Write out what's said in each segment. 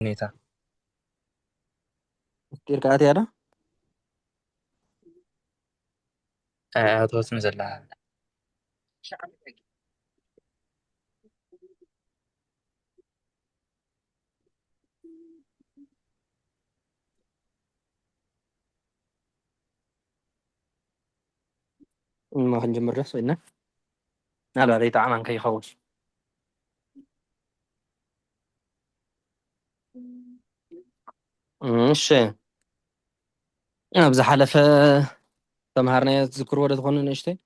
ሁኔታ ጢርቃት ያለ ኣያቶት ዘላ ما خنجمر رأس وإنه على ريت عمان كي خوش مش أبز حلف تمهرنا تذكر ولا تخون نشتي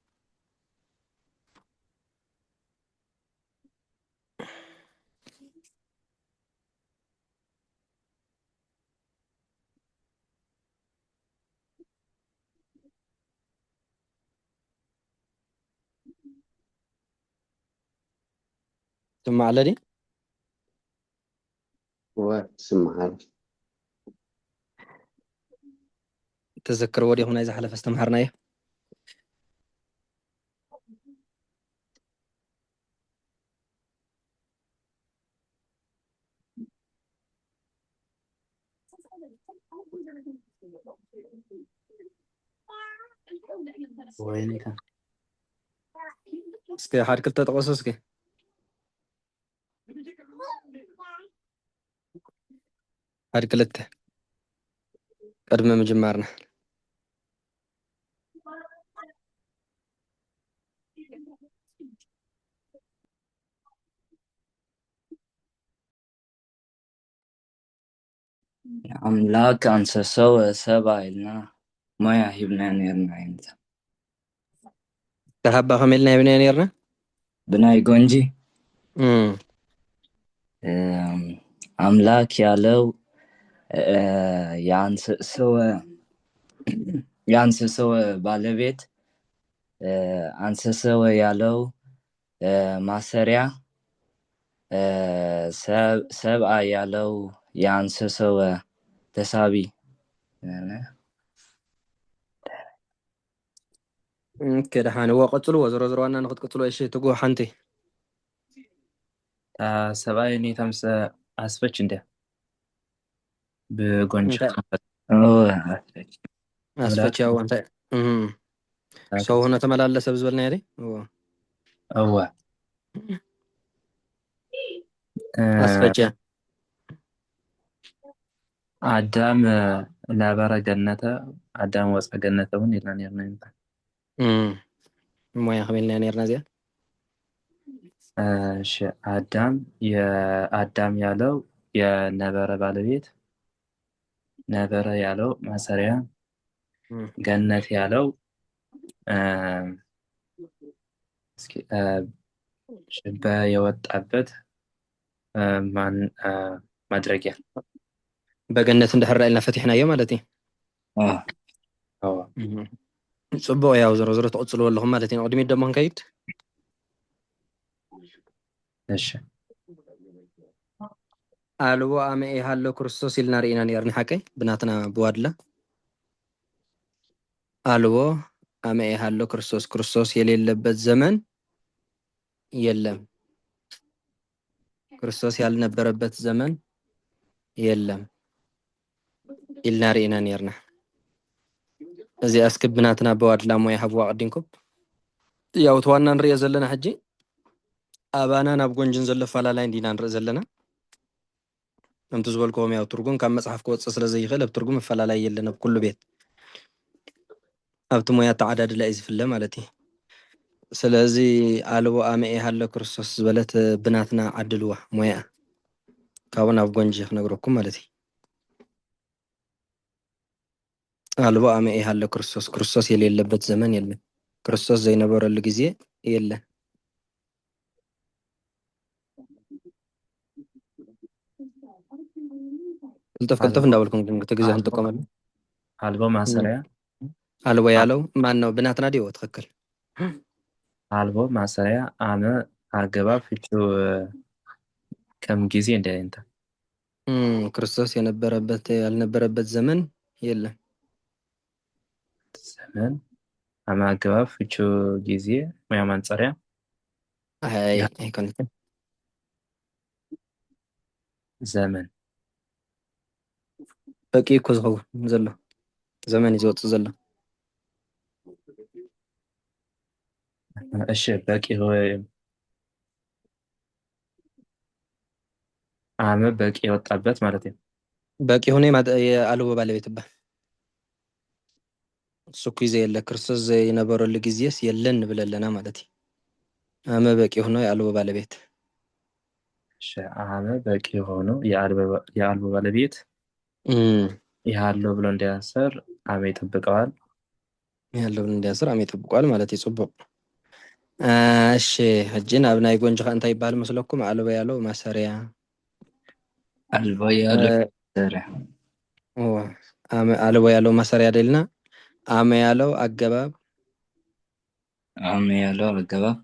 ثم على دي وسمعها تذكر ودي هنا إذا حلف استمهرنا إيه ወይኔታ اسكي حركة تتقصص كي حركة لته قدم مجمرنا ኣምላክ አንሰሰው ሰብአ ኢልና ሞያ ሂብና ነርና ዓይነት تهبا خميلنا يا بني نيرنا ብናይ ጎንጂ أمم አምላክ ያለው የአንሰሰወ ባለቤት አንሰሰወ ያለው ማሰሪያ ሰብአ ያለው የአንሰሰወ ተሳቢ كده حاني وقتلوا وزرو زرو أنا ناخد قتلوا إيش تقول حنتي ሰብኣይ ሁኔታ ምስ ኣስፈች እንደ ብጎንጂ أسفتش أو أنت سو هنا تملال لسه بزبلنا يدي እዋ أسفتش ኣዳም ነበረ ገነተ ኣዳም ወፃ ገነተ እውን ኢልና ነርና ይምታ مويا خميلنا نيرنا زي እሺ አዳም ያለው የነበረ ባለቤት ነበረ ያለው ማሰሪያ ገነት ያለው እስኪ ሽበ የወጣበት ማን ማድረጊያ بجنة اندحر لنا فتحنا يوم مالتي صبوا يا وزر وزر تقصلوا ولا هم مالتي قدمي الدم كيد እሺ አልቦ አመኤ ሃሎ ክርስቶስ ኢልና ርኢና ነርኒ ሓቀይ ብናትና ብዋድላ አልቦ አመኤ ሃሎ ክርስቶስ ክርስቶስ የሌለበት ዘመን የለም። ክርስቶስ ያልነበረበት ዘመን የለም ኢልና ርኢና ነርና እዚ አስክብ ብናትና ብዋድላ ሞያ ሃብዋ ቀዲንኩም ያው ተዋና ንሪኦ ዘለና ሕጂ ኣባና ናብ ጎንጅን ዘሎ ፈላላይ እንዲና ንርኢ ዘለና أنت زبالكم يا ترجون كم مصحف كوت سر زي خلب ترجم فلا يلنا بكل بيت أبتم يا تعداد لا في الله مالتي سلازي علو أمي هلا كرسوس بلت بناتنا عدلوا مويا كون أفغان جيخ نقولكم مالتي علو أمي هلا كرسوس يلي لبت زمان يلا كرسوس زي نبور اللي يلا كلتف نداولكم تجزي هنتكم አልቦ ማሰሪያ አልቦ ያለው ማን ነው? ብናትና ዲዮ ትክክል። አልቦ ማሰሪያ አመ አገባብ ፍቹ ከም ጊዜ እንደንተ ክርስቶስ የነበረበት ያልነበረበት ዘመን የለም። ዘመን አመ አገባብ ፍቹ ጊዜ ወይ ማንጸሪያ አይ አይኮን ዘመን በቂ እኮ ዝኸውን ዘሎ ዘመን ይዘወፅእ ዘሎ እሺ በቂ ዓመ በቂ የወጣበት ማለት ነው። በቂ ሆነ የአልቦ ባለቤት ይባል እሱ እኮ ጊዜ የለ ክርስቶስ የነበረሉ ጊዜስ የለን ብለለና ማለት እዩ። ዓመ በቂ ሆኖ የአልቦ ባለቤት እሺ ዓመ በቂ ሆኖ የአልቦ ባለቤት ያለው ብሎ እንዲያሰር ዓመ ይጠብቀዋል። ያለው ብሎ እንዲያስር ዓመ ይጠብቀዋል ማለት ይጽቡቅ። እሺ ሕጂ ናብ ናይ ጎንጂ ኸ እንታይ ይባሃል መስለኩም? አልቦ ያለው ማሰሪያ አልቦ ያለው ማሰሪያ አልቦ ያለው ማሰሪያ አይደልና ዓመ ያለው አገባብ ዓመ ያለው አገባብ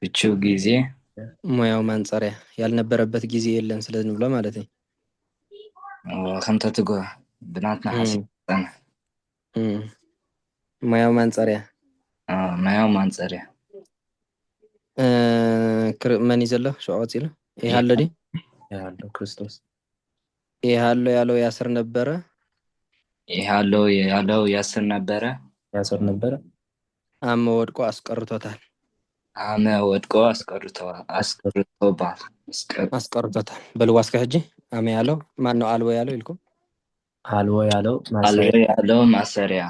ፍቺው ጊዜ ሙያው ማንጸሪያ ያልነበረበት ጊዜ የለን ስለንብሎ ማለት ነው። ከምተ ትጎ ብናትና ሓሲብና ሙያው ማንጸሪያ ሙያው ማንጸሪያ መን ዘሎ ሸቆፅ ኢሉ ይሃሎ ዲ ያለው ክርስቶስ ይሃሎ ያለው ያስር ነበረ ያለው ያስር ነበረ ያስር ነበረ ዓመ ወድቆ አስቀርቶታል። ዓመ ወድቆ አስቀርቶታል በልዋስከ ሕጂ ዓመ ያለው ማን ነው? አልቦ ያለው ይልኩም አልቦ ያለው ማሰሪያ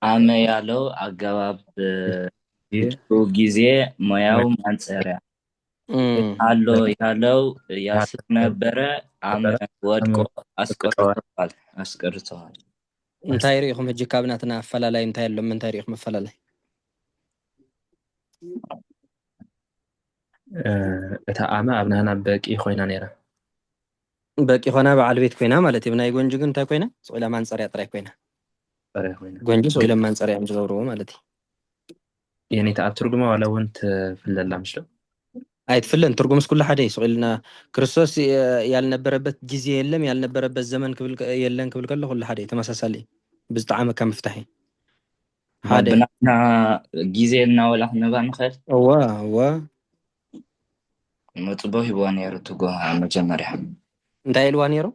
ዓመ ያለው አገባብ ጊዜ ሙያው ማንጸሪያ ያለው ያስር ነበረ ዓመ ወድቆ አስቀርቶታል። እንታይ ሪኢኹም ሕጂ ካብናትና አፈላላይ እንታይ ኣሎ? ምንታይ ሪኢኹም አፈላላይ? እታ ዓመ ኣብ ናህና በቂ ኮይና ነይራ በቂ ኾና በዓል ቤት ኮይና ማለት እዩ። ናይ ጎንጂ ግን እንታይ ኮይና? ስቁኢላ ማንጸሪያ ጥራይ ኮይና ጎንጂ ስቁኢላ ማንጸሪያ እዮም ዝገብርዎ ማለት እዩ። የኔታ ኣብ ትርጉማ ዋላ እውን ትፍለላ ምሽሎ አይትፍለን ትርጉምስ ኩሉ ሓደ ስቁኢልና ክርስቶስ ያልነበረበት ጊዜ የለም ያልነበረበት ዘመን የለን ክብል ከሎ ኩሉ ሓደ ተመሳሳሊ ብዝጣዕመ ከም ምፍታሕ ሓደ ብናትና ጊዜ እናወላክ ነባ ንኽእል እዋ መፅቦ ሂብዋ ነይሩ ትጎ መጀመርያ እንታይ ኢልዋ ነይሩ?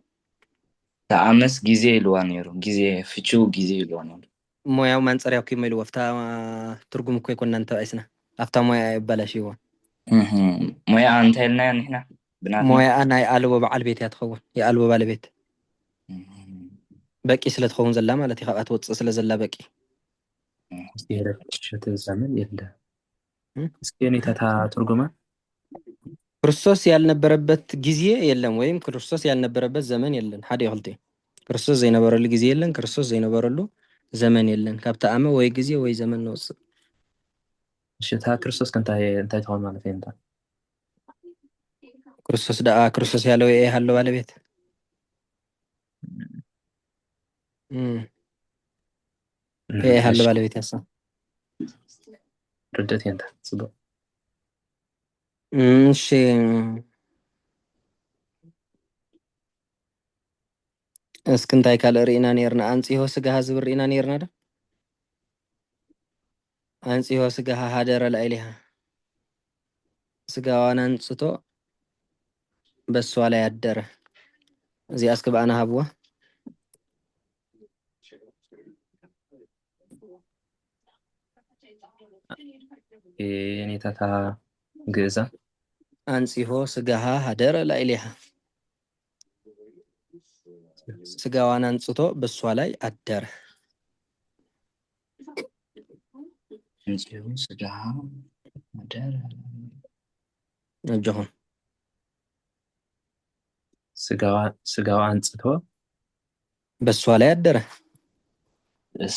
ተኣመስ ጊዜ ኢልዋ ነይሩ ጊዜ ፍቺው ጊዜ ኢልዋ ነይሩ ሙያው ማንጸሪያ እኮ ኢልዎ ፍታ ትርጉም እኮ ይኮና እንተባይስና ኣብታ ሙያ ይበላሽይዎ ሙያ እንታይ ኢልና ንሕና ብናትና ሙያ ናይ አልቦ በዓል ቤት እያ ትኸውን የአልቦ ባለቤት በቂ ስለ ትኸውን ዘላ ማለት እዩ። ካብኣ ትወፅእ ስለ ዘላ በቂ ሸተ ዘመን የለ እስኪ የኔታ ትርጉማ ክርስቶስ ያልነበረበት ጊዜ የለም ወይም ክርስቶስ ያልነበረበት ዘመን የለን። ሓደ ይኽልቲ ክርስቶስ ዘይነበረሉ ጊዜ የለን፣ ክርስቶስ ዘይነበረሉ ዘመን የለን። ካብቲ ዓመ ወይ ጊዜ ወይ ዘመን ንወፅእ። እታ ክርስቶስ እንታይ ትኸውን ማለት እዩ? ክርስቶስ ደኣ ክርስቶስ ያለው ያለው ባለቤት ያለው ባለቤት ያሳ ርደት የንታ ጽቡቅ እሺ እስኪ እንታይ ካልእ ርኢና ነርና? አንጽሖ ስጋሃ ዝብል ርኢና ነርና ዶ? አንጽሖ ስጋሃ ሃደረ ላዕሊሃ ስጋዋን አንጽቶ በሷ ላይ አደረ። እዚኣ እስኪ በኣና ሃብዋ የኔታታ ግእዛ አንጽሖ ስጋሃ ሃደረ ላዕሊሃ ስጋዋን አንጽቶ በሷ ላይ አደረ። አንጽሖ ስጋሃ ሃደረ ነጀኹም ስጋዋ አንጽቶ በሷ ላይ አደረ።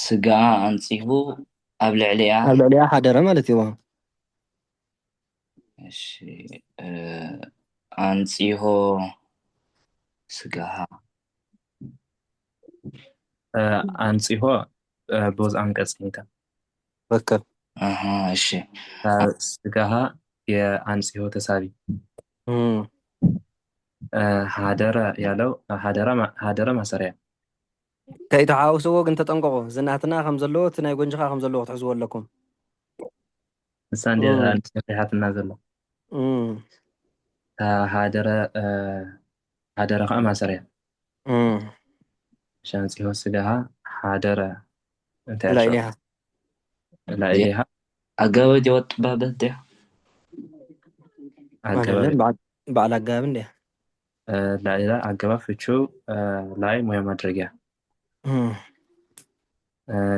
ስጋ አንጽሁ ኣብ ልዕሊያ ሃደረ ማለት እዩ። እሺ አንጽሖ ስጋሃ አንጽሖ ቦዝ አንቀጽ ኔታ በከብ እሺ ስጋሃ የአንጽሖ ተሳቢ ሃደረ ያለው ሃደረ ማሰሪያ ከይተሓውስዎ ግን ተጠንቀቁ። ዝናትና ከም ዘለዎ እቲ ናይ ጎንጅኻ ከም ዘለዎ ክትሕዝዎ ኣለኩም። ንሳ እንዲሪሓትና ዘሎ ሃደረ حادرة خا ماسريا شانسي هو سجاها حادرة انت لا عشو إليها لا إليها أجاوب جوات بابته أجابة بعد አጋብን ዲያ لا إله أجابة في شو لاي مهم مدرجة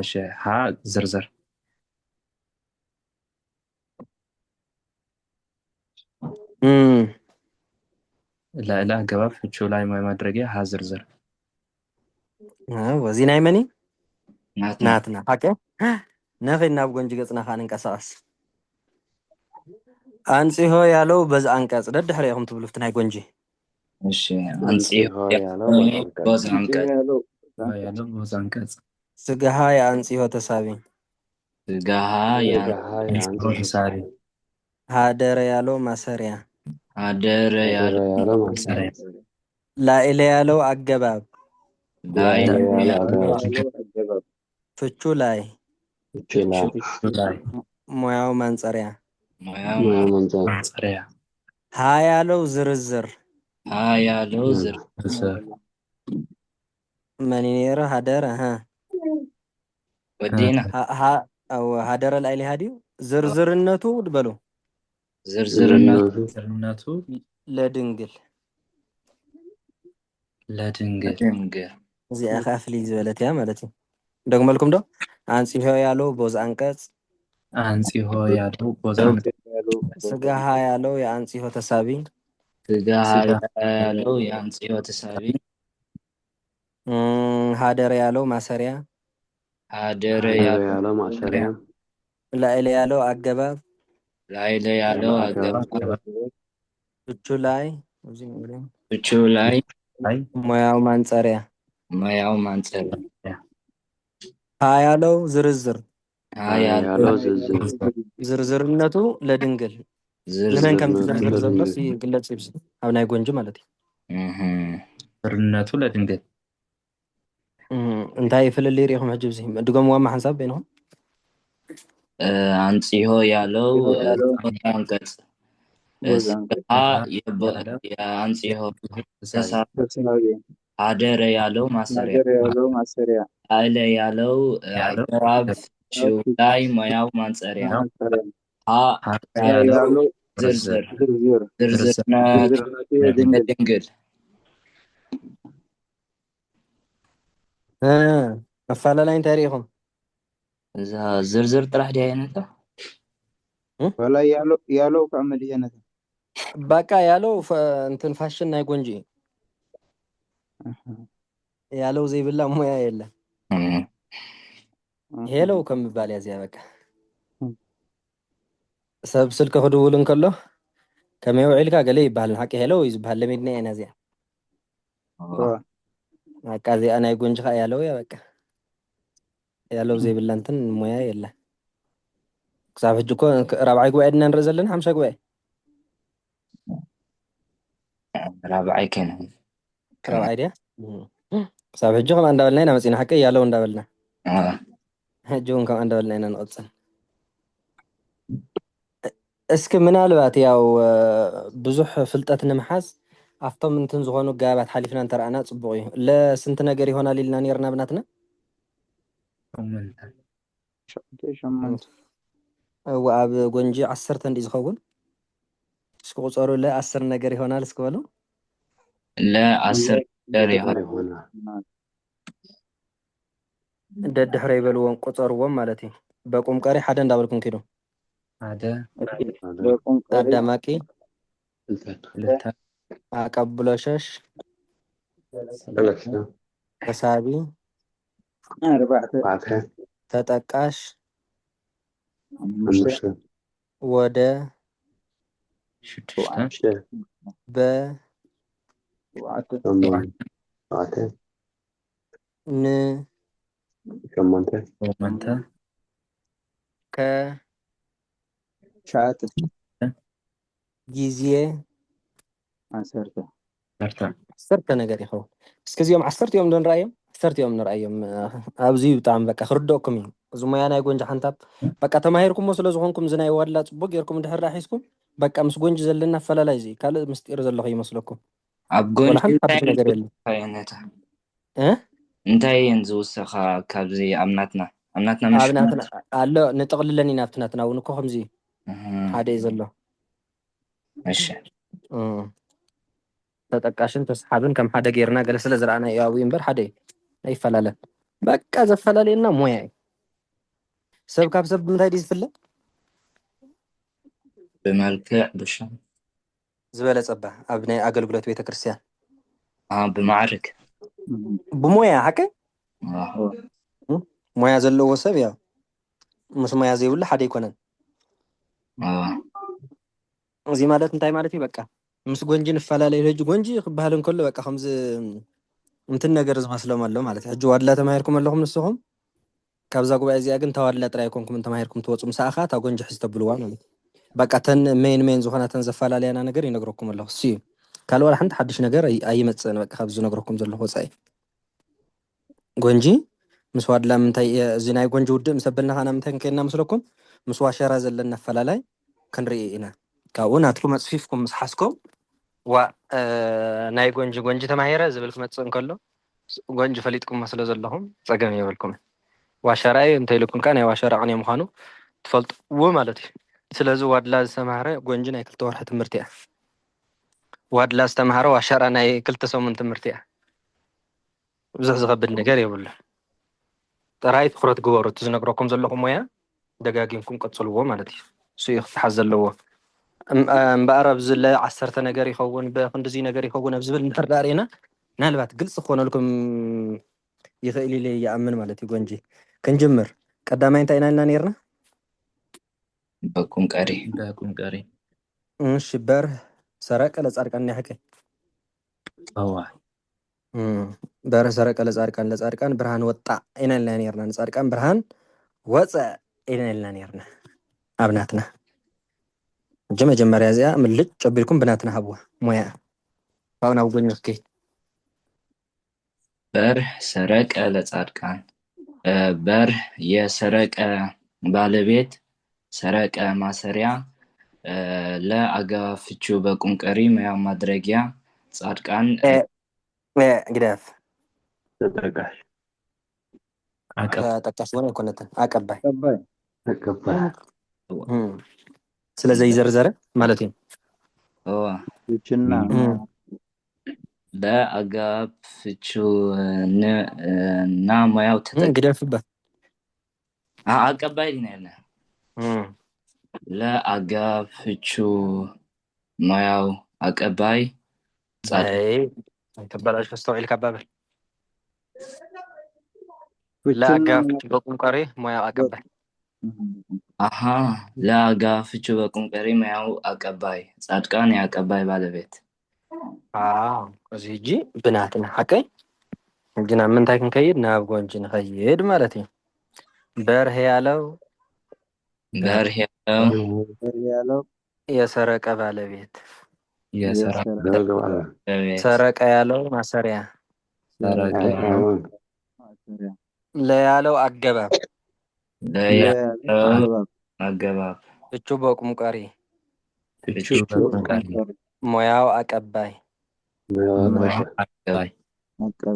شيء ها زرزر لا إله أجابة في شو لاي مهم مدرجة ها زرزر ወዚና ይመኒ ناتنا ናትና ሓቀ ነኸይ ናብ ጎንጂ ገጽና ኻን እንቀሳቀስ አንጽሆ ያለው በዛ አንቀጽ ደድሕሪ ኢኹም ትብሉ ፍቲ ናይ ጎንጂ እሺ አንጽሆ ያለው ቦዝ አንቀጽ يا لب وزنكز ስጋሃ የአንጽሆ ተሳቢ ስጋሃ ساري ሃደረ ያለው ማሰሪያ አደረ ያለው ساري ላኢለ ያለው አገባብ ላይ ፍቹ ላይ لاي ሙያው ማንጸሪያ ሙያው ساريا ሀ ያለው ዝርዝር ሀ ያለው زر መኒኔረ ሃደረ ወዲና ሃደረ ላኢለ ሃዲዩ ዝርዝርነቱ ድበሉ ዝርዝርነቱ زرناتو ለድንግል لا دنجل ድንግል እዚኣ ካፍሊ ዝበለት እያ ማለት እዩ ደግመልኩም ዶ አንጽሆ ያለው ቦዝ አንቀጽ أنسي هو يا لب وزنكز ስጋሃ ያለው የአንጽሆ ተሳቢ ስጋሃ ያለው የአንጽሆ ተሳቢ ሃደረ ያለው ማሰሪያ አደረ ያለው ማሰሪያ ላኢለ ያለው አገባብ ላይለ ያለው አገባብ ፍቹ ላይ ፍቹ ላይ هاي ሙያው ማንጸሪያ ሙያው ማንጸሪያ ሀ ያለው ዝርዝር ሀ ያለው ዝርዝርነቱ ለድንግል ንመን ከም ዝዝርዝር ዘሎስ ይግለጽ ይብስ ኣብ ናይ ጎንጂ ማለት እዩ زرناتو لا دنجل እንታይ ይፍልል ኢኹም ሕጂ እዚ ድገምዋ ማሕሳብ በይንኹም አንጽሆ ያለው አንቀጽ ስጋሃ የአንጽሆ ተሳቢ አደረ ያለው ማሰሪያ ላይለ ያለው አገባብ ፍቹ ላይ ሙያው ማንጸሪያ ሀ ያለው ዝርዝርነቱ ለድንግል መፋለላይ እንታይ ሪኢኹም እዛ ዝርዝር ጥራሕ ዲ አይነታ ولا يالو كعمل هنا በቃ ያለው እንትን ፋሽን ናይ ጎንጂ ያለው ዘይብላ ሙያ የለን ሄሎ ከምባል ያዚያ በቃ ሰብ ስልክ ክድውል እንከሎ ከመይ ውዒልካ ገለ ይበሃል ሓቂ ሄሎ እዩ ዝበሃል ለሚድና ኢና እዚኣ በቃ እዚኣ ናይ ጎንጂ ካ ያለው ያ በቃ ያለው ዘይብላ እንትን ሙያ የለን ክሳብ ሕጂ እኮ ራብዓይ ጉባኤ ድና ንርኢ ዘለና ሓምሻይ ጉባኤ ራብዓይ ከነ ራብዓይ ድያ ክሳብ ሕጂ ከምኣ እንዳበልና ኢና መፂና ሓቂ ያለው እንዳበልና ሕጂ እውን ከምኣ እንዳበልና ኢና ንቕፅል እስኪ ምናልባት ያው ብዙሕ ፍልጠት ንምሓዝ ኣብቶም እንትን ዝኾኑ ጋባት ሓሊፍና እንተረኣና ፅቡቅ እዩ ለስንት ነገር ይሆናል ኢልና ነርና ብናትና ኣብ ጎንጂ 10 እንዲ ዝኸውን እስኪ ቁፀሩ ለ10 ነገር ይሆናል እስኪ በሉ ለ10 ነገር ይሆናል ደድሕረ ይበልዎም ቁፀርዎም ማለት እዩ በቁም ቀሪ ሓደ እንዳበልኩም ኪዱ هذا አዳማቂ لتا አቀብሎሸሽ ተሳቢ ተጠቃሽ ወደ شتشتا በ ን ومنتا ከ ጊዜ سرتا 10 ነገር ይኸውን እስኪ እዚኦም 10 እዮም ዶ ንርአዮም 10 እዮም ንርአዮም ኣብዚ ብጣዕሚ በቃ ክርደአኩም እዩ እዚ ሞያ ናይ ጎንጂ ሓንታብ በቃ ተማሂርኩሞ ስለ ዝኾንኩም እዚ ናይ ዋላ ፅቡቅ ጌርኩም ድሕር ራሒስኩም በቃ ምስ ጎንጂ ዘለና ኣፈላላይ እዚ ካልእ ምስጢር ዘለኹ ይመስለኩም أبغون ولا حد حدش ነገር የለም እንታይ እንዝውሰኻ ካብዚ ኣምናትና ምሽ ኣብናትና ኣሎ ንጥቕልለኒ ናብትናትና እውን እኮ ከምዚ ሓደ እዩ ዘሎ እሺ ተጠቃሽን ተስሓብን ከም ሓደ ጌርና ገለ ስለ ዝረኣና እዩ ኣብኡ እምበር ሓደ ኣይፈላለን በቃ ዘፈላለየና ሞያ እዩ ሰብ ካብ ሰብ ብምንታይ ድዩ ዝፍለ ብመልክዕ ብሻም ዝበለጸባ ኣብ ናይ ኣገልግሎት ቤተክርስትያን ብማዕርግ ብሞያ ሓቀ ሞያ ዘለዎ ሰብ ያው ምስ ሞያ ዘይብሉ ሓደ ይኮነን እዚ ማለት እንታይ ማለት እዩ በቃ ምስ ጎንጂ ንፈላለዩ ሕጂ ጎንጂ ክበሃል እንከሎ በቃ ከምዚ እንትን ነገር ዝመስሎም ኣሎ ማለት እዩ ሕጂ ዋድላ ተማሂርኩም ኣለኹም ንስኹም ካብዛ ጉባኤ እዚኣ ግን ተዋድላ ጥራይ ኣይኮንኩም ተማሂርኩም ትወፁ ምሳኻ እታ ጎንጂ ሕዚ ተብልዋ ማለት በቃ ተን ሜን ዝኾናተን ዘፈላለያና ነገር ይነግረኩም ኣለኹ እሱ እዩ ካልእ ሓንቲ ሓድሽ ነገር ኣይመፅእን በቃ ካብ ዝነግረኩም ዘለኹ ወፃኢ ጎንጂ ምስ ዋድላ ምንታይ እዚ ናይ ጎንጂ ውድእ ምስ ኣበልና ኻና ምንታይ ክንከይድና መስለኩም ምስ ዋሸራ ዘለና ኣፈላላይ ክንርኢ ኢና ካብኡ ናትኩም ኣፅፊፍኩም ምስ ሓስኩም ናይ ጎንጂ ተማሂረ ዝብል ክመፅእ እንከሎ ጎንጂ ፈሊጥኩም መስለ ዘለኹም ፀገም የብልኩም ዋሸራይ እንታይ ኢልኩም ናይ ዋሸራ ቅንየ ምዃኑ ትፈልጥዎ ማለት እዩ ስለዚ ዋድላ ዝተማሃረ ጎንጂ ናይ 2 ወርሒ ትምህርቲ እያ ዋድላ ዝተማሃረ ዋሸራ ናይ 2 ሰሙን ትምህርቲ እያ ብዙሕ ዝኸብድ ነገር የብሉ ጥራይ ትኩረት ግበሩ እቲ ዝነግረኩም ዘለኹም ሞያ ደጋጊምኩም ቀፅልዎ ማለት እዩ እሱ እዩ ክትሓዝ ዘለዎ እምበኣር ኣብዚ ለ10 ነገር ይኸውን ብክንድዚ ነገር ይኸውን ኣብ ዝብል እንድሕር ዳርኤና ምናልባት ግልፂ ክኾነልኩም ይኽእል ኢለ ይኣምን ማለት እዩ ጎንጂ ክንጅምር ቀዳማይ እንታይ ኢና ኢልና ነርና በቁም ቀሪ እሺ በርህ ሰረቀ ለጻድቃን ያሕቀ በርህ ሰረቀ ለጻድቃን ብርሃን ወጣ ኢና ኢልና ነርና ለጻድቃን ብርሃን ወፀ ኢና ኢልና ነርና ኣብናትና መጀመርያ እዚኣ ምልጭ ጨቢልኩም ብናትና ሃብዋ ሞያ ካብኡ ናብ ጎንጂ ክከይድ በርህ ሰረቀ ለጻድቃን በርህ የሰረቀ ባለቤት ሰረቀ ማሰሪያ ለአጋፍቹ በቁም ቀሪ ሙያ ማድረጊያ ጻድቃን ግዳፍ ተጠቃሽ ሆነ ይኮነትን አቀባይ ተቀባይ ስለዚህ ይዘርዘረ ማለት ነው ይችና ለአጋፍቹ ና ሙያው ግዳፍበት አቀባይ ነው ያለ ለአጋፍቹ ሙያው አቀባይ ተበላሽ ፈስተውዒል ካባብል ለአጋፍቹ በቁም ቀሪ ሙያው አቀባይ ለአጋፍቹ በቁም ቀሪ ሙያው አቀባይ ጻድቃን የአቀባይ ባለቤት እዚህ እጂ ብናትና ሓቀይ እጅና ምንታይ ክንከይድ ናብ ጎንጂ ንኸይድ ማለት እዩ በርህ ያለው የሰረቀ ባለቤት ሰረቀ ያለው ማሰሪያ ለያለው አገባብ ፍቹ በቁም ቀሪ ሙያው አቀባይ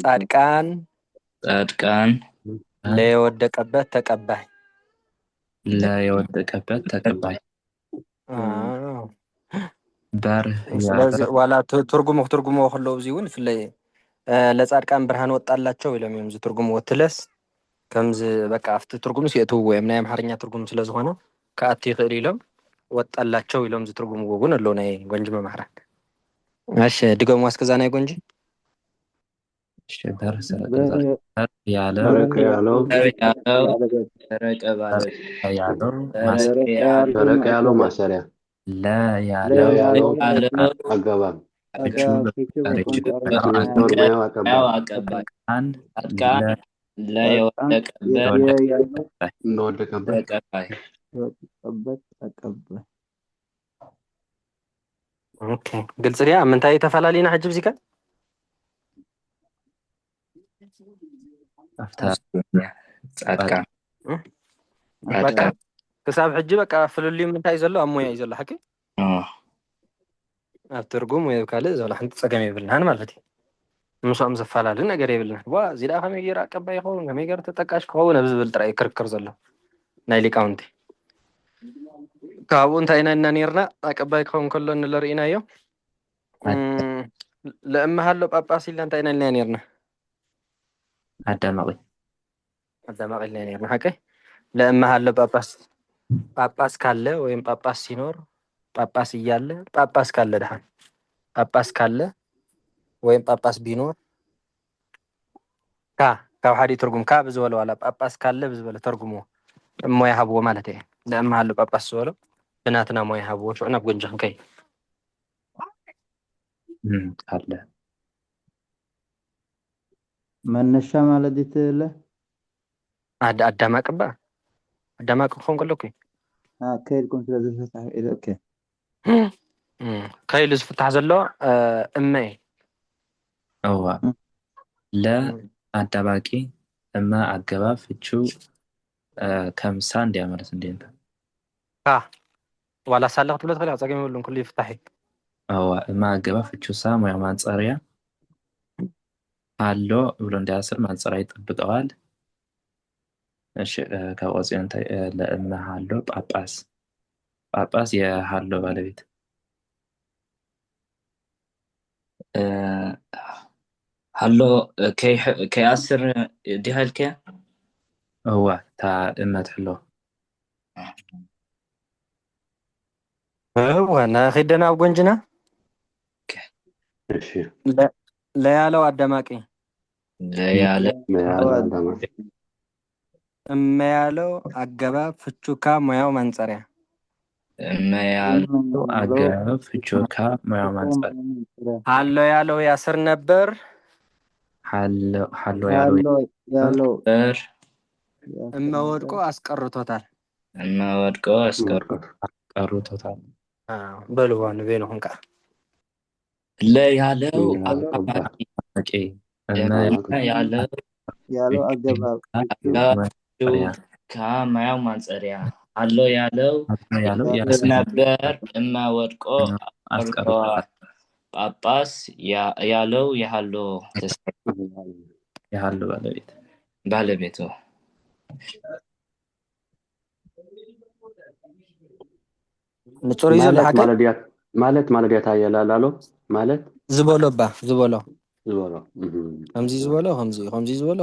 ጻድቃን ለየወደቀበት ተቀባይ ስለዚህ ዋላ ትርጉሙ ከለው እዚ እውን ፍለይ ለጻድቃን ብርሃን ወጣላቸው ኢሎም እዮም ዝትርጉሙ ወትለስ ከምዚ በቃ ኣብቲ ትርጉም ሲእትው ወይም ናይ አምሓርኛ ትርጉም ስለ ዝኾነ ከኣቲ ይኽእል ኢሎም ወጣላቸው ኢሎም ዝትርጉምዎ እውን ኣለዉ ናይ ጎንጂ መምሃራን እሺ ድገሙ እስከዛ ናይ ጎንጂ ሰረቀ ያለው ማሰሪያ ለያለው አገባብ አቀባይ ለወደቀበት ኦኬ ግልጽ ዲያ ምንታይ ተፈላሊና ሕጂ ብዚካ ጻድቃን ክሳብ ሕጂ በቃ ፍልልዩ ምንታይ ዘሎ ኣብ ሞያ እዩ ዘሎ ሓቂ أبترجم ويبكالي زولا حنت سجمي بالنهان مالفتي مسام زفالة لنا قريب لنا وا زيدا خم يجي راكب بيخون خم يجي تتكاش خون نبز بالترى كركر زلا نايلي كاونتي كابون تاينا نيرنا راكب بيخون كله نلرينا يو لأما هلو باباسي اللي انت اينا نيرنا አዳማቂ አዳማቂ ላይ ነው ሐቀ ለእማ አለ ጳጳስ ካለ ወይም ጳጳስ ሲኖር ጳጳስ እያለ ጳጳስ ካለ ደሃን ጳጳስ ካለ ወይም ጳጳስ ቢኖር ካብ ሓዲ ትርጉም ካብ ዝበለ ዋላ ጳጳስ ካለ ብዝበለ ተርጉሞ ሞያ ሃብዎ ማለት እዩ ለእማ አለ ጳጳስ ዝበለ ብናትና ሞያ ሃብዎ ሽዑ ናብ ጎንጂ ክንከይ አለ መነሻ ማለት ይተለ አዳማቅ ክኾን ከለኩ ከይልኩም ስለዝፈታሕ ኢለ ኦኬ ከይሉ ዝፍታሕ ዘሎ እመይ እዋ ለአዳባቂ እማ አገባብ ፍቹ ከምሳ እንዲያመርስ እንዴት ዋላ ሳለህ ትብለት ከላ ጸገም ይብሉን ኩሉ ይፍታሕ እዋ እማ አገባብ ፍቹ ሳ ሞያ ማንጸሪያ አሎ ብሎ እንዲያስር ማንጸሪያ ይጠብቀዋል። እሺ ከወጽዮ እንታይ ለእማ ሃሎ ጳጳስ የሃሎ ባለቤት ሃሎ ከይአስር ዲሃልከ እዋ ታ እመት ሕሎ ዋና ኺደና ኣብ ጎንጅና እሺ ለያለው አዳማቂ ለያለው አዳማቂ እመያለው አገባብ ፍቹካ ሞያው ማንጸሪያ እመያለው አገባብ ፍቹካ ሞያው ማንጸሪያ ሃሎ ያለው ያስር ነበር ሃሎ ያለው እመወድቆ አስቀርቶታል አስቀርቶታል በልዋን ቤኑ ሁንካ ለያለው አዳማቂ ያለው አገባብ ከማያው ማንጸሪያ አሎ ያለው ነበር እማ ወድቆ አስቀርቷል። ጳጳስ ያለው የሃሎ ባለቤቱ ንጹር ይዞ ለሐቀ ማለት ያታየላላሎ ማለት ዝበሎ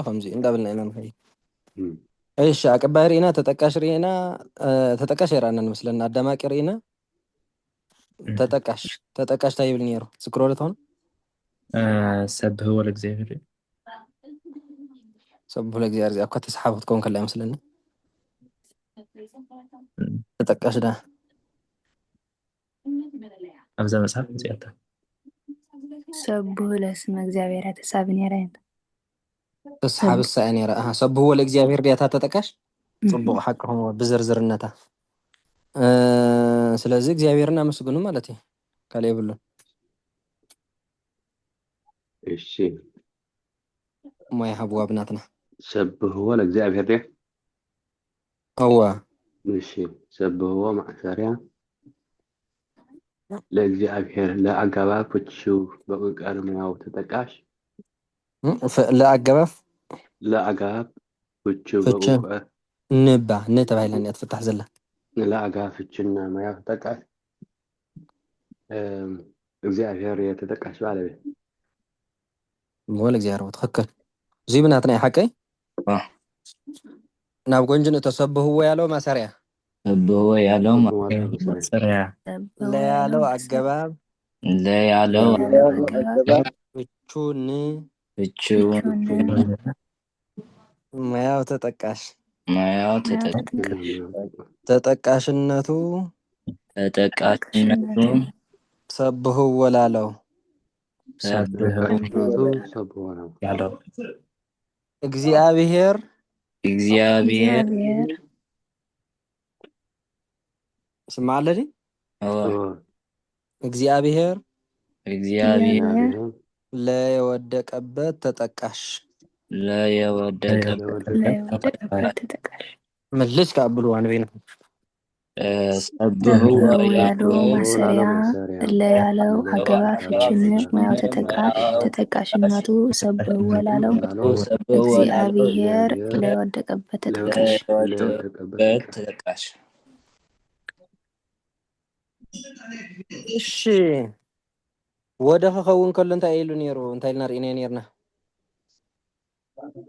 ከምዚ እንዳብልና ኢና ንኸይ እሺ አቀባይ ሪና ተጠቃሽ ይራና መስለና አዳማቂ ሪና ተጠቃሽ ታይብል ነይሩ ዝክሮለት ሆነ ሰብህ ወለእግዚአብሔር እኮ ተስሓብት ኮን ከላ መስለና ተጠቃሽ ዳ አብዛ መጽሐፍ እንጽያታ ሰብህ ለስመ እግዚአብሔር ተሳብ ነይራ ተስሓብ ሰአኔራ ሰብህ ወለእግዚአብሔር ዲያታ ተጠቃሽ ጽቡቅ ሐቅ ሆኖ ብዝርዝርነታ ስለዚህ እግዚአብሔርና መስግኑ ማለት እዩ ካለ ይብሉ እሺ ሞያ ሃብዋ ብናትና ሰብህዎ ለእግዚአብሔር ዲያ እዋ እሺ ሰብህዎ ማዕሰሪያ ለእግዚአብሔር ለአገባብ ፍቹ በቁጥር ሙያው ተጠቃሽ ለአገባብ ፍቹ በቁጥር ንባ ነተባይላን ያትፈታሕ ዘላ ለአገባብ ፍቹና ሙያው ተጠቃሽ እግዚአብሔር የተጠቃሽ ባለቤት ወለ እግዚአብሔር ትክክል ዚብናትና ይሐቀይ ናብ ጎንጅን ተሰብህዎ ያለው ማሰሪያ ሰብህዎ ያለው ማሰሪያ ለያለው አገባብ ፍቹን ሙያው ተጠቃሽ ተጠቃሽነቱ ሰብህዎ ላለው ያለው እግዚአብሔር ስማለዲ እግዚአብሔር ለየወደቀበት ተጠቃሽ መልስ ካብሉ ዋን ቤና ሰብህዎ ያለው ያለው ማሰሪያ ማሰሪያ ለያለው አገባ ፍችን ፍችን ሙያው ተጠቃሽነቱ ሰብህዎ ላለው ሰብህዎ ላለው እግዚአብሔር ለወደቀበት ተጠቃሽ ለወደቀበት ተጠቃሽ። እሺ ወደ ክኸውን ከሎ እንታይ ኢሉ ነይሩ? እንታይ ኢልና ርኢና ነርና?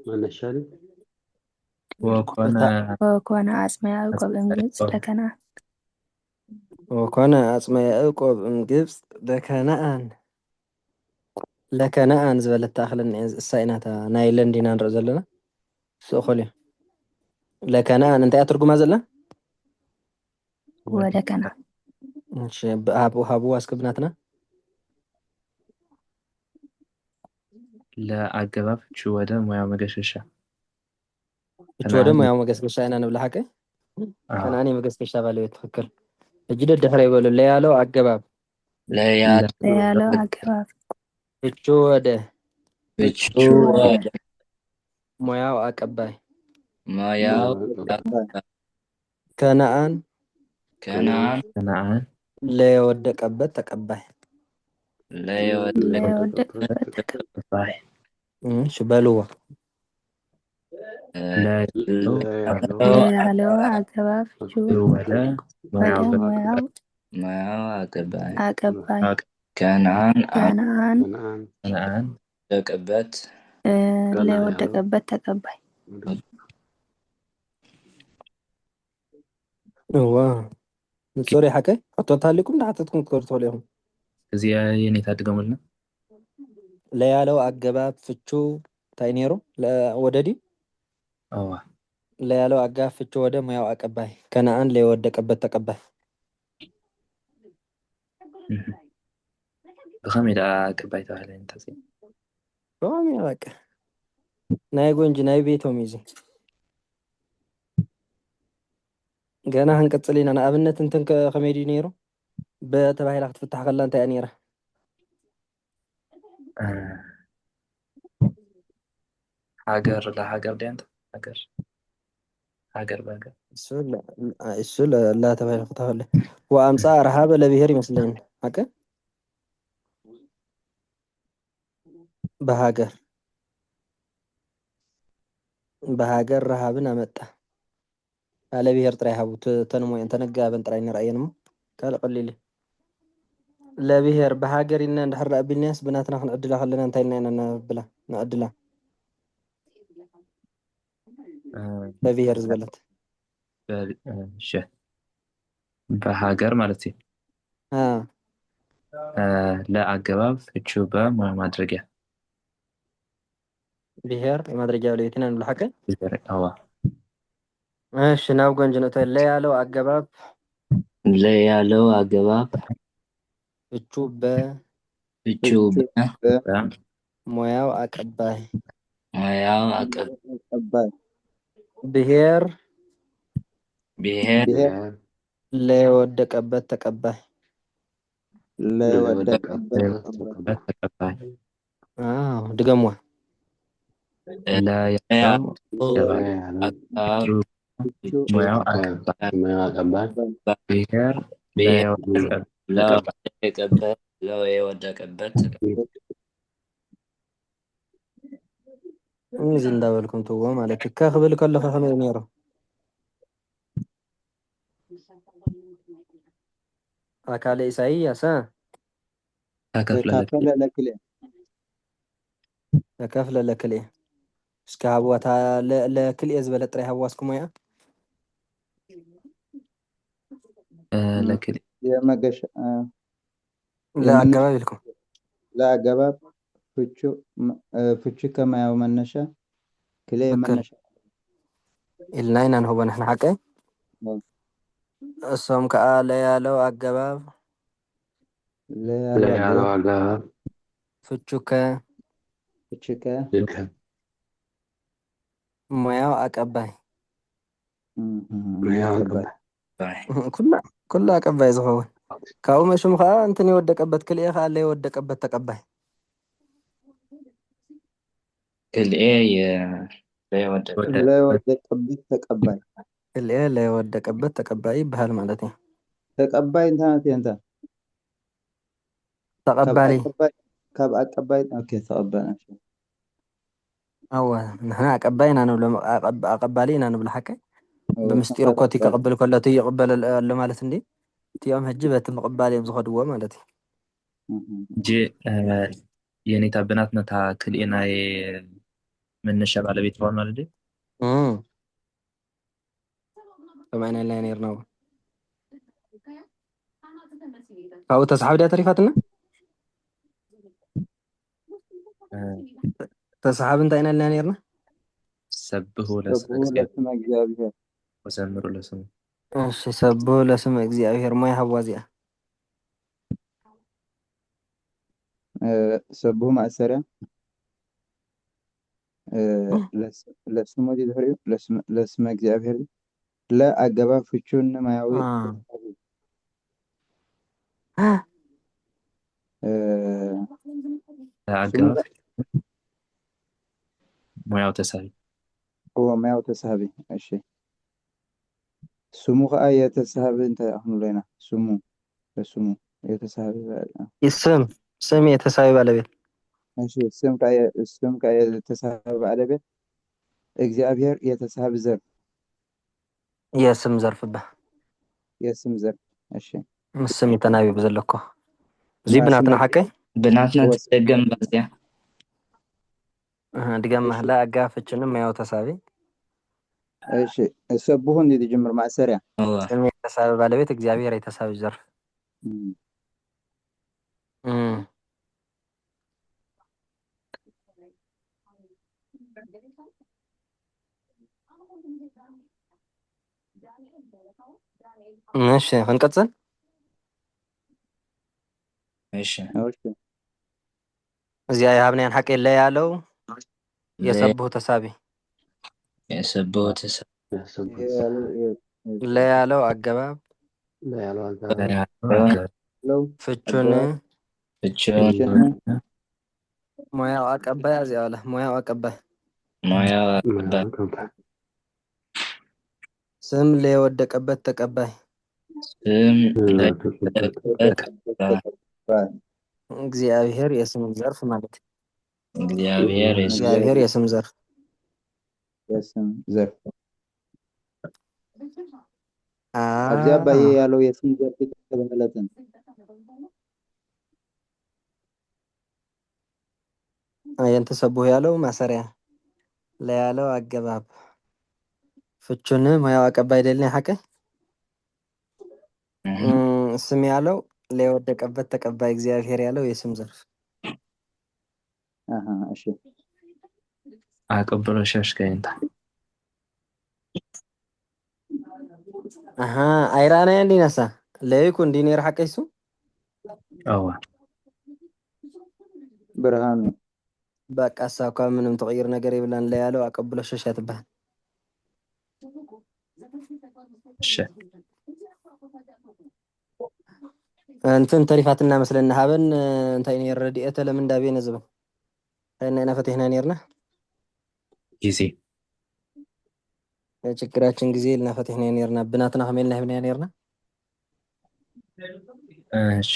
መነሻ ላይ ወኮነ አጽመ ያዕቆብ እምግብፅ ለከነዓን ወኮነ አጽመ ያዕቆብ እምግብፅ ለከነዓን ዝበለት ተኣኽልን እሳ ኢናታ ናይ ለንዲና ንርኢ ዘለና ስእኸል እዩ ለከነዓን እንታይ ትርጉማ ዘላ ወደ ከነዓን እሺ ሃብዋ እስክብናትና ለአገባብ ፍቹ ወደ ሙያው መገሸሻ ፍቹ ወደ ሙያው መገስገሻ ኢና ንብላ ሓቀ ከነዓን የመገስገሻ ባለቤት ትክክል። እጅ ደድሕረ ይበሉ ለያለው አገባብ ለያለው አገባብ ፍቹ ወደ ሙያው አቀባይ ሙያው ከነዓን ለየወደቀበት ተቀባይ ለወደቀበት ተቀባይ እሺ በልዎ ለያለው አገባብ ፍቹ ወደ ሙያው አቀባይ ከነዓን ለወደቀበት ተቀባይ እዋ ንጹር ሓቀ አቶታሊኩም ዳዓተትኩም ትከርተሉ ኢኹም እዚኣ የኔታ ድገሙልና ለያለው አገባብ ፍቹ እንታይ ነይሩ ወደዲ ለያለው አገባብ ፍቹ ወደ ሙያው አቀባይ ከነዓን ለወደቀበት ተቀባይ ብኸመይ ደኣ አቀባይ ተባህለ እንተዚ በጣም በቃ ናይ ጎንጂ ናይ ቤቶም እዚ ገና ክንቅፅል ኢና ንኣብነት እንትን ከመይ ድዩ ነይሩ በተባሂላ ክትፍታሕ ከላ እንታይ እያ ነይራ ሃገር ለሃገር ድያ እንተ ሃገር በሃገር እሱ ላ ተባሂላ ክትፍታሕ ከላ ወአምፃ ረሃበ ለብሔር ይመስለኝ ሓቀ በሃገር ረሃብን አመጣ على بيهر ترى هابو تنمو تنقى بن ترى نرأينا قال قليل لا بيهر بهاجر إن نحرق بالناس بناتنا خنعدلها خلينا نتايلنا أنا بلا نعدلها لا بيهر زبلت شه بهاجر مالتي لا أجواب تشوبه ما درجة بيهر ما درجة ولا يتنان بالحكي هو እሺ ናብ ጎንጅ ነው ለያለው አገባብ ፍቹ ሙያው አቀባይ ብሔር ለወደቀበት ተቀባይ ድገሟ ሙያው አቀባይ ብሔር ለወደቀበት እዚ እንዳበልኩም ትዎ ማለት ከክብል ከለኸ ከመይ ነይሩ አካለ ኢሳይያስ ተከፍለ ለክልኤ እስከ ሃብዋታ ለክልኤ ዝበለጥ ጥራይ ሃዋስኩም ሞያ لكن የመገሻ ለአገባብ ይልኩም ለአገባብ ፍቹ ከማያው መነሻ ክሌ መነሻ ኢልናይና ነው በነህና ሐቀ እሶም ከአ ለያለው አገባብ ለያለው አገባብ ፍቹከ ሙያው አቀባይ ኩላ አቀባይ ዝኸውን ካብኡ መሽም ከዓ እንትን የወደቀበት ክልኤ ከዓ ለየወደቀበት ተቀባይ ክልኤ ለየወደቀበት ተቀባይ ክልኤ ለወደቀበት ተቀባይ ይበሃል ማለት እዩ። ተቀባይ እንታይ እንታ ተቀባሊ ካብ አቀባይ ኦኬ ተቀባይ እሺ أو نحن أقبلنا نبلا أقبلينا نبلا حكي بمستير ካብ كوتي ኣቀባይ كقبل كل تي يقبل اللي مالتني تيام هجبت مقبالي مزخدوا مالتي ጂ የኔታ ብናትነታ ክልኤናይ መነሻ ባለቤት ሆን ማለት እዩ። سمعنا اللي نيرنا أو تسحب ده تريفاتنا تسحب انت اين اللي نيرنا ሰብሑ ሰብሑ ለስመ እግዚአብሔር ወዘምሩ ለስሙ እሺ ሰብሑ ለስም እግዚአብሔር ሞያ ሀዋዚያ ሰብሑ ማእሰሪያ ለስሙ ድሕሪኡ ለስመ እግዚአብሔር ለአገባብ ፍቹን ማያዊ አገባብ ሙያው ተሳቢ ማያው ተሳቢ እሺ ስሙ ከዓ የተሳቢ እንታይ አሁን ሌና ስሙ ለስሙ የተሳቢ اسم سم يتساوي ባለቤት እሺ ስም ከዓ የተሳቢ ባለቤት እግዚአብሔር የተሳቢ ዘርፍ የስም ዘርፍ በ የስም ዘርፍ እሺ ምስም የተናበብ ዘለኮ እዚ ብናትና ሓቀይ ብናትና ትደገም ባዝያ ድገም ማህላ አጋፍችንም ያው ተሳቢ እሺ ሰብሑ እንዴት ይጀምር ማእሰሪያ ስም የተሳቢ ባለቤት እግዚአብሔር የተሳቢ ዘርፍ ماشي هنقصن ماشي እዚያ የሀብናያን ሐቅ የለ ያለው የሰብሑ ተሳቢ የሰብሑ ተሳቢ ለያለው አገባብ ፍቹን ሙያው አቀባይ እዚያ አለ ሙያው አቀባይ ሙያው አቀባይ ስም ለወደቀበት ተቀባይ ስም ለወደቀበት እግዚአብሔር የስም ዘርፍ ማለት እግዚአብሔር የስም ዘርፍ እዚያ ባየ ያለው የስም ዘርፍ ተበለጠን አየንተ ሰብሑ ያለው ማሰሪያ ለያለው አገባብ ፍቹን ሙያው አቀባይ ደልኔ ሐቀ ስም ያለው ለወደቀበት ተቀባይ እግዚአብሔር ያለው የስም ዘርፍ እሺ አቀብሎ ሸሽከይንታ አይራና እንዲነሳ ለይኩን ዲኔር ሐቀይሱ አዋ ብርሃኑ በቃ ሳኳ ምንም ተቀይር ነገር ይብላን ለያለው አቀብሎ ሸሻት በህ እሺ እንትን ተሪፋትና መስለና ሀበን እንታይ ነው ረዲኤተ ለምን ዳቤ ነዝበን አይና ፈተህና ነርና ጊዜ ችግራችን ጊዜ ልና ፈተህና ነርና ብናትና ከመልና ህብና ነርና እሺ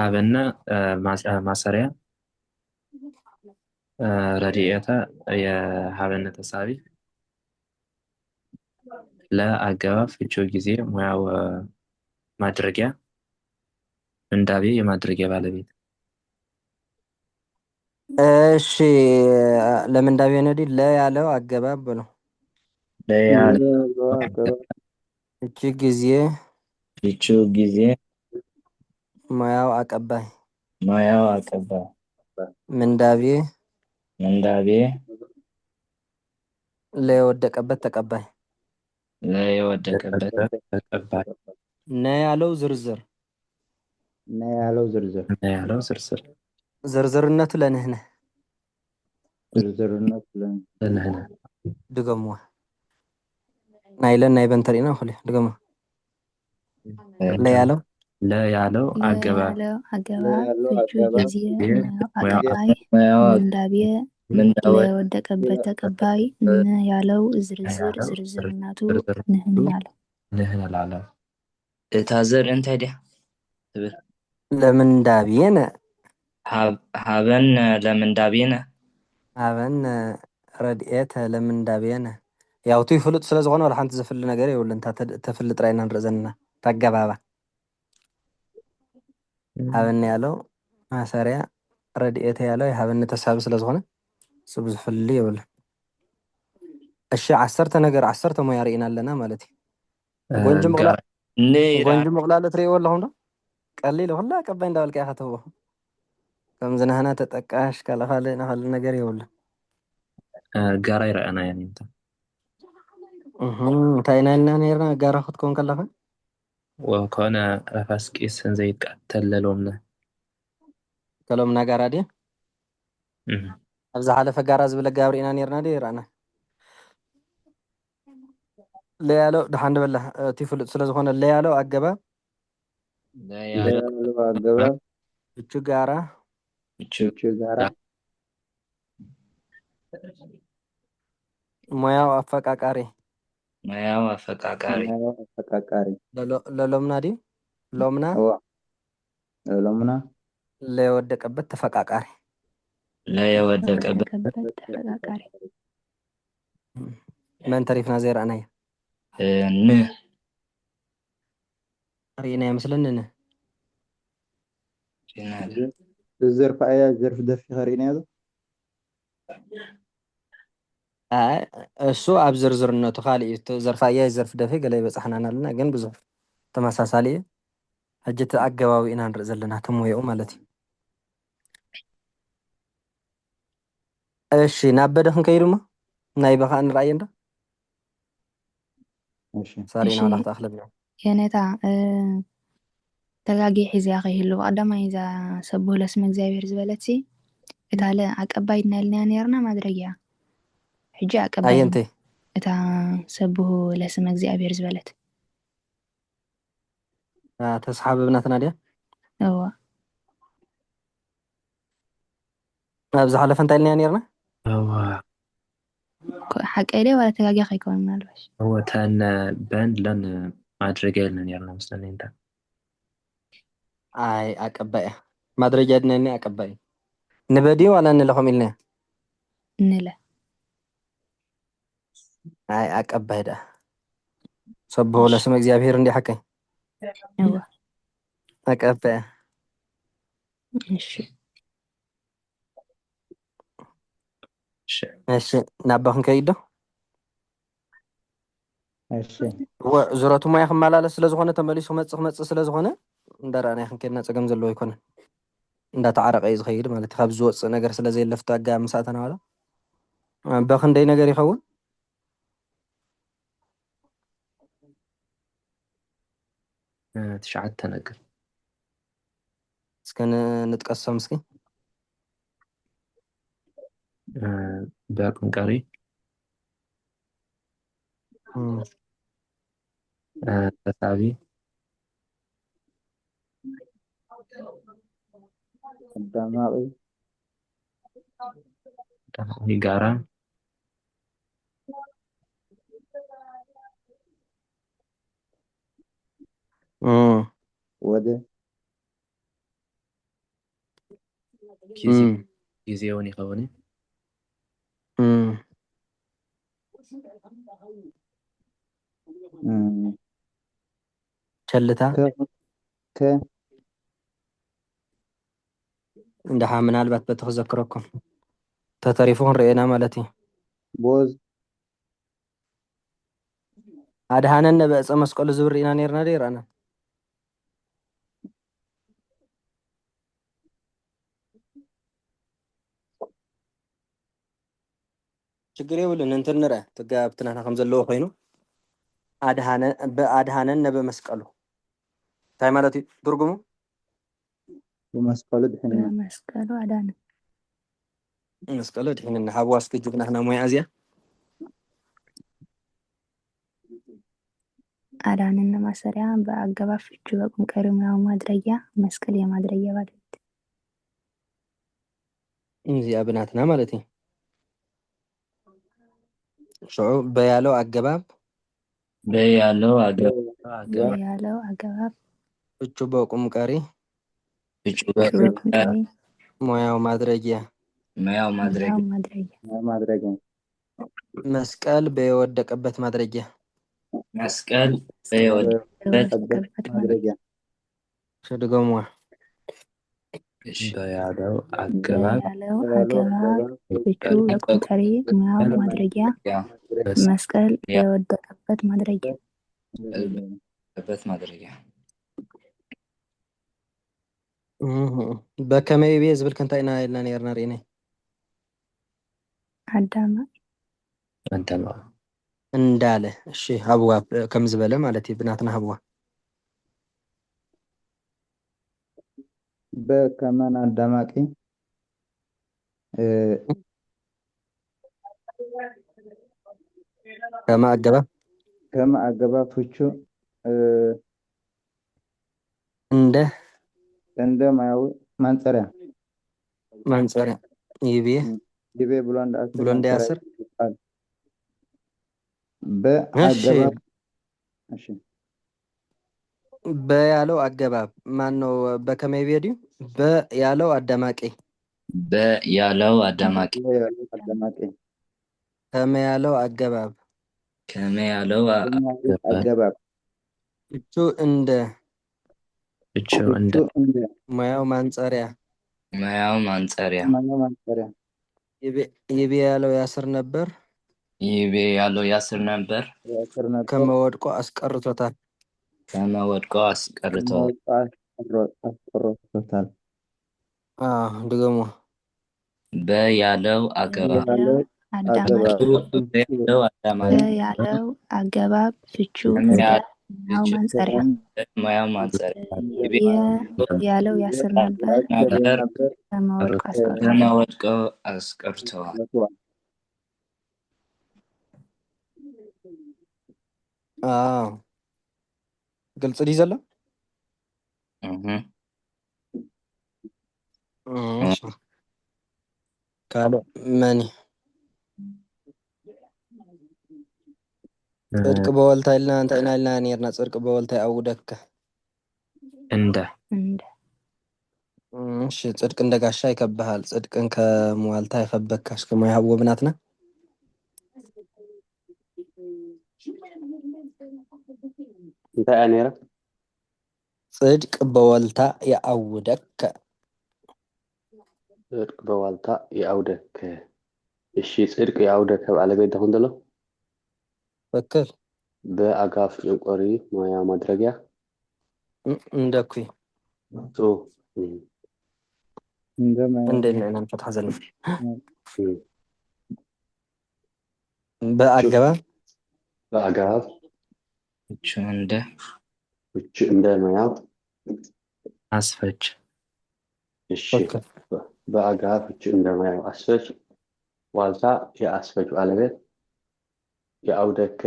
አበና ማሰሪያ ረዲኤተ የሀበነ ተሳቢ ለአገባብ ፍቹ ጊዜ ሙያው ማድረጊያ እንዳቤ የማድረጊያ ባለቤት እሺ ለምንዳቤ ነዲ ለያለው አገባብ ነው ለያለው እቺ ጊዜ ፍቹ ጊዜ ሙያው አቀባይ ምንዳቤ ለወደቀበት ተቀባይ ነ ያለው ዝርዝር ዝርዝርነቱ ለንህነ ድገምዋ ናይለን ናይ በንተሪና ሁሌ ድገምዋ ለያለው ለ ያለው አገባብ ያለው አገባብ ያለው ፍቹ አገባብ ጊዜ ሙያው አቀባይ ሙያዋ ምንዳቤ ምንዳወት ለወደቀበት ተቀባይ ያለው ዝርዝር ያለው ዝርዝርነቱ ዝርዝር ንህን ያለው ንህን ላለው እታ ዘርኢ እንታይ ድያ ትብል ለምንዳቤነ ሃበን ለምንዳቤነ ሃበን ረድኤተ ለምንዳቤነ ያው ቱ ይፍልጥ ስለ ዝኾነ ወላ ሓንቲ ዘፍሊ ነገር የብሉን ተፍልጥ ጥራይና ንርኢ ዘለና ተገባባ ሃበን ያለው ማሰሪያ ረድኤተ ያለው ሃበን ተሳቢ ስለ ዝኾነ እሱ ዝፍሊ የብሉን እሺ 10 ነገር 10 ሞያ ርኢና ኣለና ማለት እዩ ጎንጂ ምቕላል ትሪእዎ ኣለኹም ዶ ቀሊል ሁላ ቀባይ እንዳበልካ ኢኻ ትህቦ ከም ዝናህና ተጠቃሽ ካልእ ነገር የብሉን ጋራ ይረአና እየን እንታ እንታይ ኢና ኢልና ነርና ጋራ ክትኮን ከለኻ ወኮነ ረፋስቂስ ዘይትቃተለሎምነ ከሎምና ጋራ ድያ ኣብዛ ሓለፈ ጋራ ዝብለ ጋብሪና ነርና ድ ይረአና ለያሎ ድሓን በላ እቲ ፍሉጥ ስለ ዝኾነ ለያሎ ኣገባብ ለያለው አገባብ እቹ ጋራ እቹ ጋራ ሙያው አፈቃቃሪ ሙያው አፈቃቃሪ ሙያው አፈቃቃሪ ለሎምና ዲ ሎምና ሎምና ለወደቀበት ተፈቃቃሪ ለየወደቀበት ተፈቃቃሪ መን ተሪፍና ዘይረአናዮ ን ርኢና ይመስለኒ ን ዘርፍ ኣያ ዘርፍ ደፊ ኸሪእና ዶ እሱ ኣብ ዝርዝርነቱ ካሊእ እዩ ዘርፍ ኣያ ዘርፍ ደፊ ገለ ይበፅሓና ኣለና ግን ብዙሕ ተመሳሳሊ እዩ ሕጂ እቲ ኣገባቢ ኢና ንርኢ ዘለና ትሞይኡ ማለት እዩ እሺ ናብ በደ ክንከይዱ ሞ ናይ በኻ ንርኣየ እንዳ ሳሪና ዋላ ክትኣኽለብ የነታ ተጋጊ ሒዝያ ከይህሉ ቀዳማይ እዛ ሰብህ ለስመ እግዚኣብሔር ዝበለት እታ ለ ኣቀባይ እናኢልና ነርና ማድረግያ ሕጂ ኣቀባይ ኣየንቲ እታ ሰብህ ለስመ እግዚኣብሔር ዝበለት ተስሓብ ብናትና ድያ እዋ ኣብዚ ሓለፈ እንታይ ኢልና ነርና ሓቀይለ ዋላ ተጋጊ ከይከውን ምናልባሽ ተን በን ለን ማድረጊያ ኢልና ነርና መስለኒ እንታ ኣይ ኣቀባይ እያ ማድረጃ ድነኒ ኣቀባይ ንበዲ ዋላ ንለኹም ኢልና ንለ ኣይ ኣቀባይ ዳ ሰብሖ ለስመ እግዚኣብሔር እንዲ ሓቀይ እዋ ኣቀባይ እሺ እሺ ናባ ክንከይድ ዶ እሺ ዙረቱ ሞያ ክመላለስ ስለ ዝኾነ ተመሊሱ ክመፅእ ስለ ዝኾነ እንዳረኣናይ ክንከድና ፀገም ዘለዎ ኣይኮነን እንዳተዓረቀ እዩ ዝኸይድ ማለት ካብ ዝወፅእ ነገር ስለ ዘየለፍቶ ኣጋ ምሳእተና ዋላ በክንደይ ነገር ይኸውን ትሽዓተ ነገር እስከ ንጥቀሶም እስኪ በቁንቀሪ ተሳቢ ቀዳማቂ ጋራ ወደ ጊዜውን ይኸውን ቸልታ እንዳሓ ምናልባት በቲ ክዘክረኩም ተተሪፉ ክንርአና ማለት እዩ ቦዝ ኣድሃነነ በዕፀ መስቀሉ ዝብል ርኢና ነርና ዶ ይረአና ችግር የብሉን እንትን ንርአ ትጋብትናና ከም ዘለዎ ኮይኑ ኣድሃነነ በመስቀሉ እንታይ ማለት እዩ ትርጉሙ በመስቀሉ ድሕንና መስቀሉ ኣዳነ መስቀሉ ድሕንና ሃብዋ ስክጅብና ሞያ እዚያ አዳንና ማሰሪያ በአገባብ ፍቹ በቁም ቀሪ ሙያዊ ማድረጊያ መስቀል የማድረጊያ ባለቤት እዚኣ ብናትና ማለት እዩ ሽዑ በያለው አገባብ በያለው አገባብ ያለው አገባብ ፍቹ በቁም ቀሪ ፍቹ ፍቹ በቁም ቀሪ ሙያው ማድረጊያ ሙያው ማድረግ ሙያዊ ማድረጊያ ማድረግ መስቀል በየወደቀበት ማድረጊያ መስቀል በየወደቀበት በወደቀበት ማድረጊያ ድገሟ በያለው አገባብ ያለው አገባብ ፍቹ በቁም ቀሪ ሙያዊ ማድረጊያ መስቀል በወደቀበት ማድረጊያ ማድረጊያ በከመይ ቤ ዝብል ከንታይ ኢና ኢልና ነርና ርኢነ አዳማ እንዳለ እሺ ሀብዋ ከም ዝበለ ማለት እዩ ብናትና ሀብዋ በከመን አዳማቂ ከመ አገባብ ፍቹ እንደ ሙያዊ ማንጸሪያ ይቤ ብሎ እንዳያስር በአገባብ እሺ በያለው አገባብ ማን ነው በከመይ ቤዲዩ በያለው አዳማቂ በያለው አዳማቂ ከመያለው አገባብ ከመያለው አገባብ ፍቹ እንደ ሙያው ማንጸሪያ ይቤ ያለው ያስር ነበር ከመወድቆ አስቀርቶታል ድገሞ በያለው አገባብ ያለው አገባብ ፍቹ ሙያው ማንጸሪያ ያለው ያስር ነበር ከመወድቆ አስቀርተዋል ግልጽ ዲ ዘሎ ካልእ መኒ ጽድቅ በወልታ ኢልና እንታይ ኢና ኢልና ነርና ጽድቅ በወልታ አውደከ እሺ ጽድቅ እንደ ጋሻ ይከብሃል ጽድቅን ከመዋልታ ይኸበካ እስከ ሙያ ሀብዎ ብናትና እንታይ ነራ ጽድቅ በወልታ ያአውደከ እሺ ጽድቅ ያአውደከ ባለቤት ደኹን ደሎ ትክክል በአጋፍ ጭንቆሪ ሙያ ማድረጊያ እንደኩይ እንደና ነንፈት ሐዘን በአገባብ ፍቹ እንደ ሙያው አስፈች እሺ በአገባብ ፍቹ እንደ ሙያው አስፈች ዋልታ የአስፈች ባለቤት የአውደከ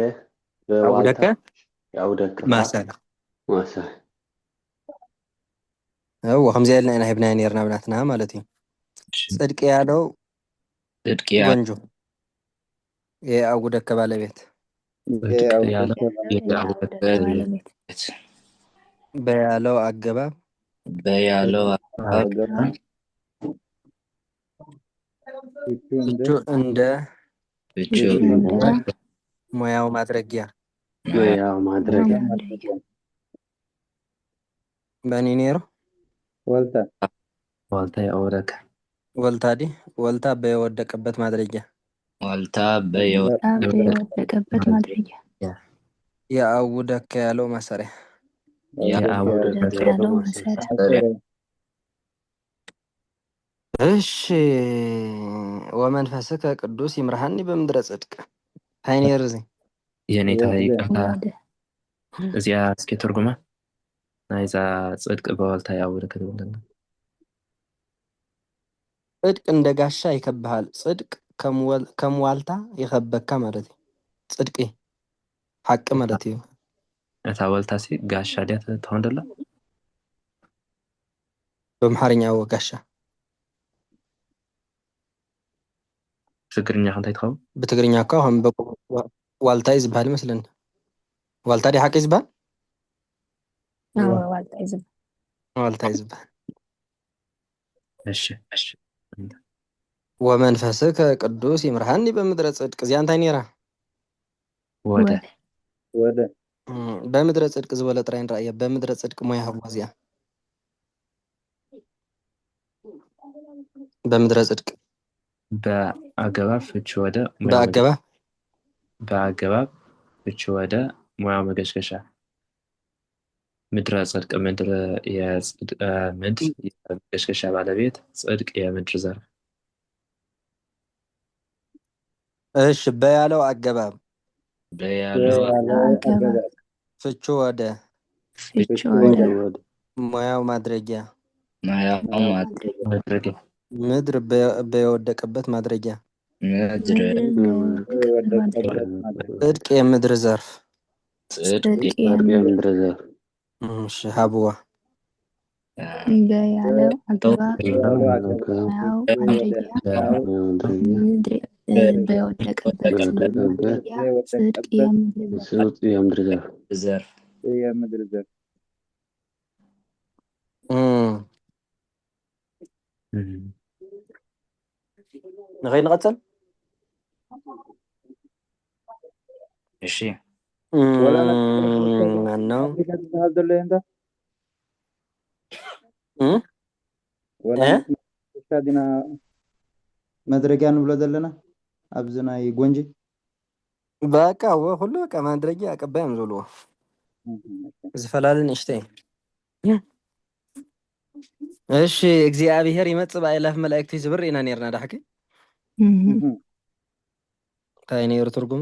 ማሰላ هو خمسة لنا إحنا هبنا نيرنا بناتنا مالتي صدق يا لو بنجو يا أودك كبالة بيت بيالو أجبا بيالو بيجو عند موياو مادرجيا بني نيرو ዋልታ ያወረከ ወልታ በወደቀበት ማድረጊያ በወደቀበት ማድረጊያ የአውደከ ያለው ማሰሪያ እሺ ወመንፈስከ ቅዱስ ይምርሃኒ በምድረ ጽድቅ ሃይኔር እዚ የኔታ ይቅርታ እዚያ እስኪ ትርጉማ ናይዛ ጽድቅ በዋልታ ያወረከ ተብለና ጽድቅ እንደ ጋሻ ይከብሃል ጽድቅ ከምዋልታ ይኸበካ ማለት እዩ ጽድቂ ሐቂ ማለት እዩ እታ ወልታሲ ጋሻ ድያ ትኾን ደላ በአምሓርኛ ወጋሻ ትግርኛ ክንታይ ትኸውን? ብትግርኛ እኳ ከም ዋልታ እዩ ዝበሃል ይመስለኒ ዋልታ ዲ ሓቂ ዝበሃል ዋልታ እዩ ዝብል ዋልታ እዩ ዝበሃል እሺ ወመንፈስከ ቅዱስ ይምርሃኒ በምድረ ጽድቅ እዚኣ እንታይ ነይራ ወደ ወደ በምድረ ጽድቅ ዝበለ ጥራይ ንረእየ በምድረ ጽድቅ ሞያ ሃብዋ እዚኣ በምድረ ጽድቅ በአገባብ ፍቺ ወደ በአገባብ ፍቺ ወደ ሙያው መገሽገሻ ምድረ ጽድቅ ምድር የመገሽገሻ ባለቤት ጽድቅ የምድር ዘርፍ እሺ በያለው አገባብ አገባብ ፍቹ ወደ ሙያው ማድረጊያ ምድር በወደቀበት ማድረጊያ ጽድቅ የምድር ዘርፍ እሺ ሀብዋ በያለው አገባብ ሙያው ማድረጊያ ምድር በወደቀበት ማድረጊያ ጽድቅ የምድር ዘርፍ የምድር ዘርፍ ንኸይንቐፅል እሺ ነው ዝበሃል ዘሎ እንታ ዲና መድረጊያ ንብሎ ዘለና ኣብዚ ናይ ጎንጂ በቃ ኩሉ በቃ ማድረጊያ ኣቀባይ እዮም ዝብልዎ ዝፈላለን ንእሽተይ እሺ እግዚኣብሔር ይመጽእ ብኣእላፍ መላእክቲ ዝብር ኢና ነርና ዳሕቂ እንታይ ነይሩ ትርጉሙ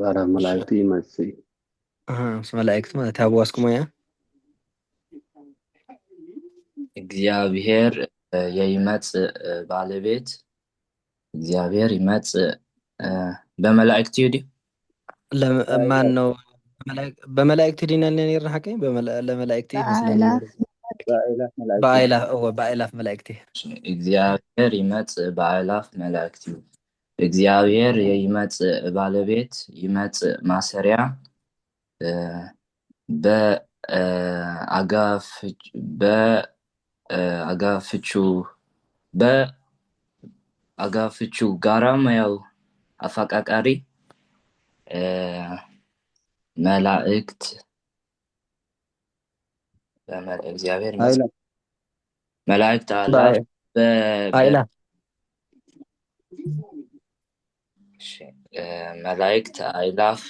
ጋራ መላእክቲ ይመጽእ ምስ መላእክቲ ማለት ኣብ ዋስኩሞ እያ እግዚአብሔር የይመጽእ ባለቤት እግዚአብሔር ይመጽእ በመላእክት ይዲ ማን ነው በመላእክት ዲና ነርና ሐቂ ለመላእክት ይመስለኝ በአእላፍ መላእክቲ እግዚአብሔር ይመጽእ በአእላፍ መላእክት እግዚአብሔር የይመጽእ ባለቤት ይመጽእ ማሰሪያ በአጋፍቹ ጋራም ያው አፋቃቃሪ መላእክት እግዚአብሔር መላእክት አእላፍ መላእክት አእላፍ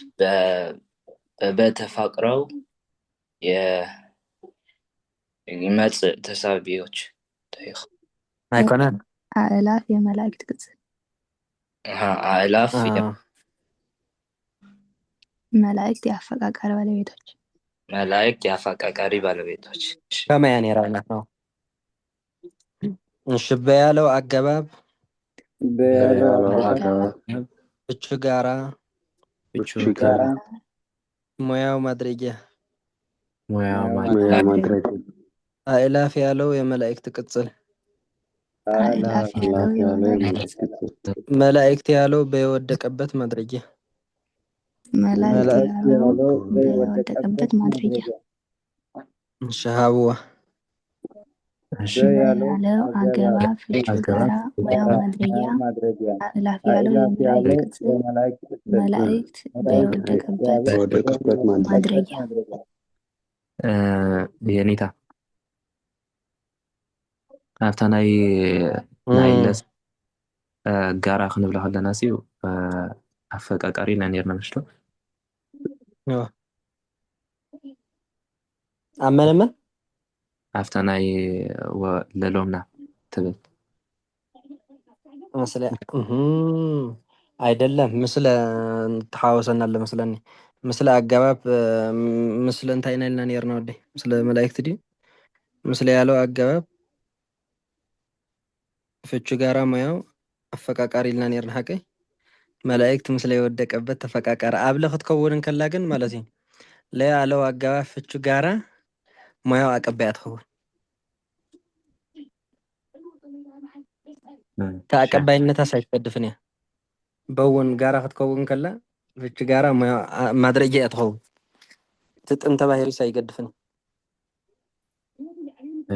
በተፋቅረው ይመጽእ ተሳቢዎች አይኮነን አእላፍ የመላእክት ቅጽል አእላፍ መላእክት የአፈቃቃሪ ባለቤቶች መላእክት የአፈቃቃሪ ባለቤቶች ከማያን የራናት ነው እሺ በያለው አገባብ ፍቹ ጋራ ሙያው ማድረጊያ አእላፍ ያለው የመላእክት ቅጽል መላእክት ያለው በወደቀበት ማድረጊያ መላእክት ያለው በወደቀበት ማድረጊያ ሻሃብዋ ያለው አገባብ ፍቹ ጋራ ሙያው ማድረጊያ አእላፍ ያለው የመላእክት መላእክት በወደቀበት ማድረጊያ የኔታ ኣብታ ናይለስ ጋራ ክንብላ ከለና ሲዩ ኣፈቃቃሪ ኢና ነርና ምሽቶ ኣመነመን ኣብታ ናይ ለሎምና ትብል መስለ አይደለም ምስለ ተሓወሰና አለ መስለኒ ምስለ አገባብ ምስለ እንታይ ነልና ነርና ወዲ ምስለ መላእክት ዲ ምስለ ያለው አገባብ ፍቹ ጋራ ሙያው አፈቃቃሪ ልና ነርና ሐቂ መላእክት ምስ ለይወደቀበት ተፈቃቀረ አብለ ክትከውን ከላ ግን ማለት እዩ ለያ አለው አገባብ ፍቹ ጋራ ሙያው አቀባይ ትኸውን ተአቀባይነታ ሳይፈድፍን እያ በውን ጋራ ክትከውን ከላ ፍቹ ጋራ ሙያው ማድረጃ ትኸውን ትጥን ተባሂሩ ሳይገድፍን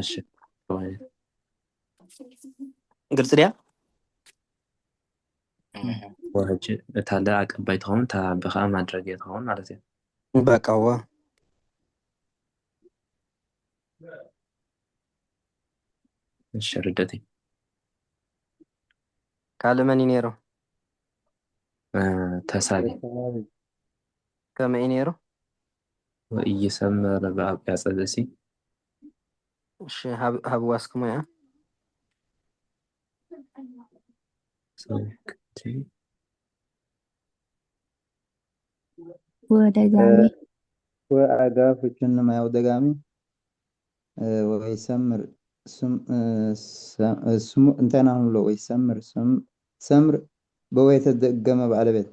እሺ ግልጽ ዲያ ወህጅ እታለ አቀባይ ትኸውን ብኻ ማድረግ ትኸውን ማለት እዩ በቃዋ እሺ ርደቲ ካልመን ነይሩ ተሳቢ ከመይ ነይሩ ወኢይሰምር በአብያ ጸልሲ እሺ ሃብዋስክሞ ያ ወደጋሚ وأجا فيتشن ما يودجامي ويسمر سم انتنا هنقوله ويسمر سمر بويت الجمع على بيت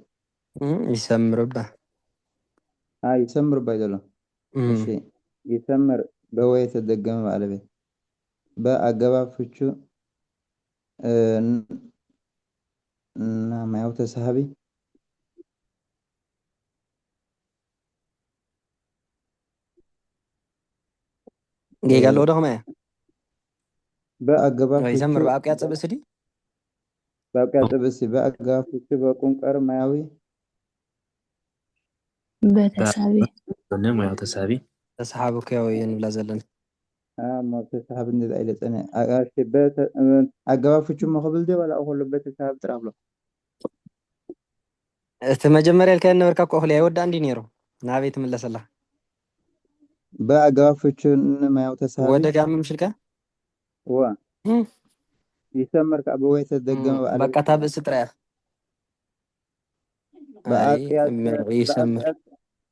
يسمر به يسمر بايدلو ماشي يسمر بويت الجمع على بيت بأجا فيتشو ما يوت صحابي قال له رغم ايه بأجا يسمر فيتشو بقى يعصب سدي بقى تبسي بأجا فيتشو بكون كرماوي بتسابي نعم يا تسابي أصحابك يا وين بلا زلن ما تسحب إن ذا إلى سنة أشبه أجا فيتشو ما قبل دي ولا أقول بيت تسحب ترابله مجمريا كان نوركا كوخلي يود عندي نيرو نابيت من لسلا بأجا فيتشو ما يوتسابي ودا قام مشركه و يسمر كأبويت الدجمة بقى تاب استريح يسمر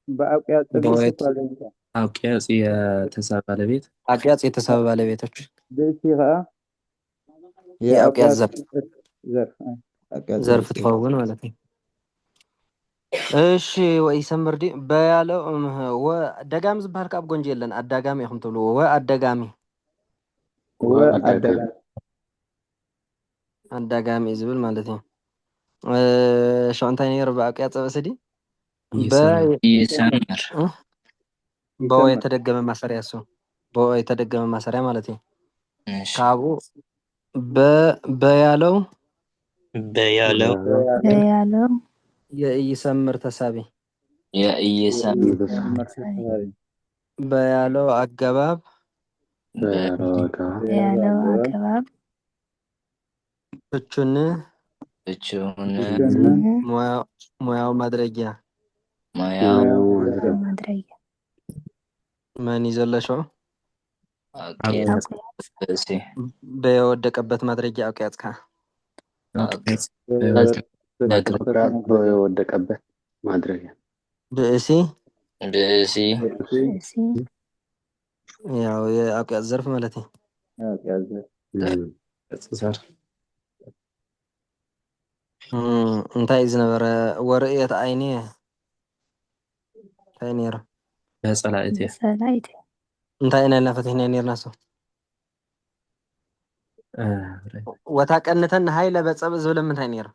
بأوقات بويت أوكي የተሳብ ባለቤት አቅያጽ የተሳበ ባለቤቶች በሲራ የአቅያጽ ዘርፍ ዘርፍ ትኸውን ማለት ነው። እሺ ወይሰምር ዲ በያለው ደጋሚ ዝበሃል ካብ ጎንጂ የለን አዳጋሚ ኢኹም ትብልዎ አዳጋሚ አዳጋሚ ዝብል ማለት እዩ። ሸው እንታይ ነይሩ በአቅያጽ በስዲ ይሰምር በወ የተደገመ ማሰሪያ እሱ በወ የተደገመ ማሰሪያ ማለት እዩ። ካቡ በያለው የኢሰምር ተሳቢ በያለው አገባብ ፍቹን ሙያው ማድረጊያ መን ይዘለሽው በወደቀበት ማድረጊያ አውቂያጽካ የወደቀበት ማድረጊያ ብእሲ ያው የአውቂያጽ ዘርፍ ማለት ነው። እንታይ ዝነበረ ወርእየት አይኔ እንታይ ነይሩ በጸላእት እንታይ ኢና ፈትሕና ነርና ሰው ወታቀንተን ሃይለ በጸብ ዝብል ምንታይ ነይሩ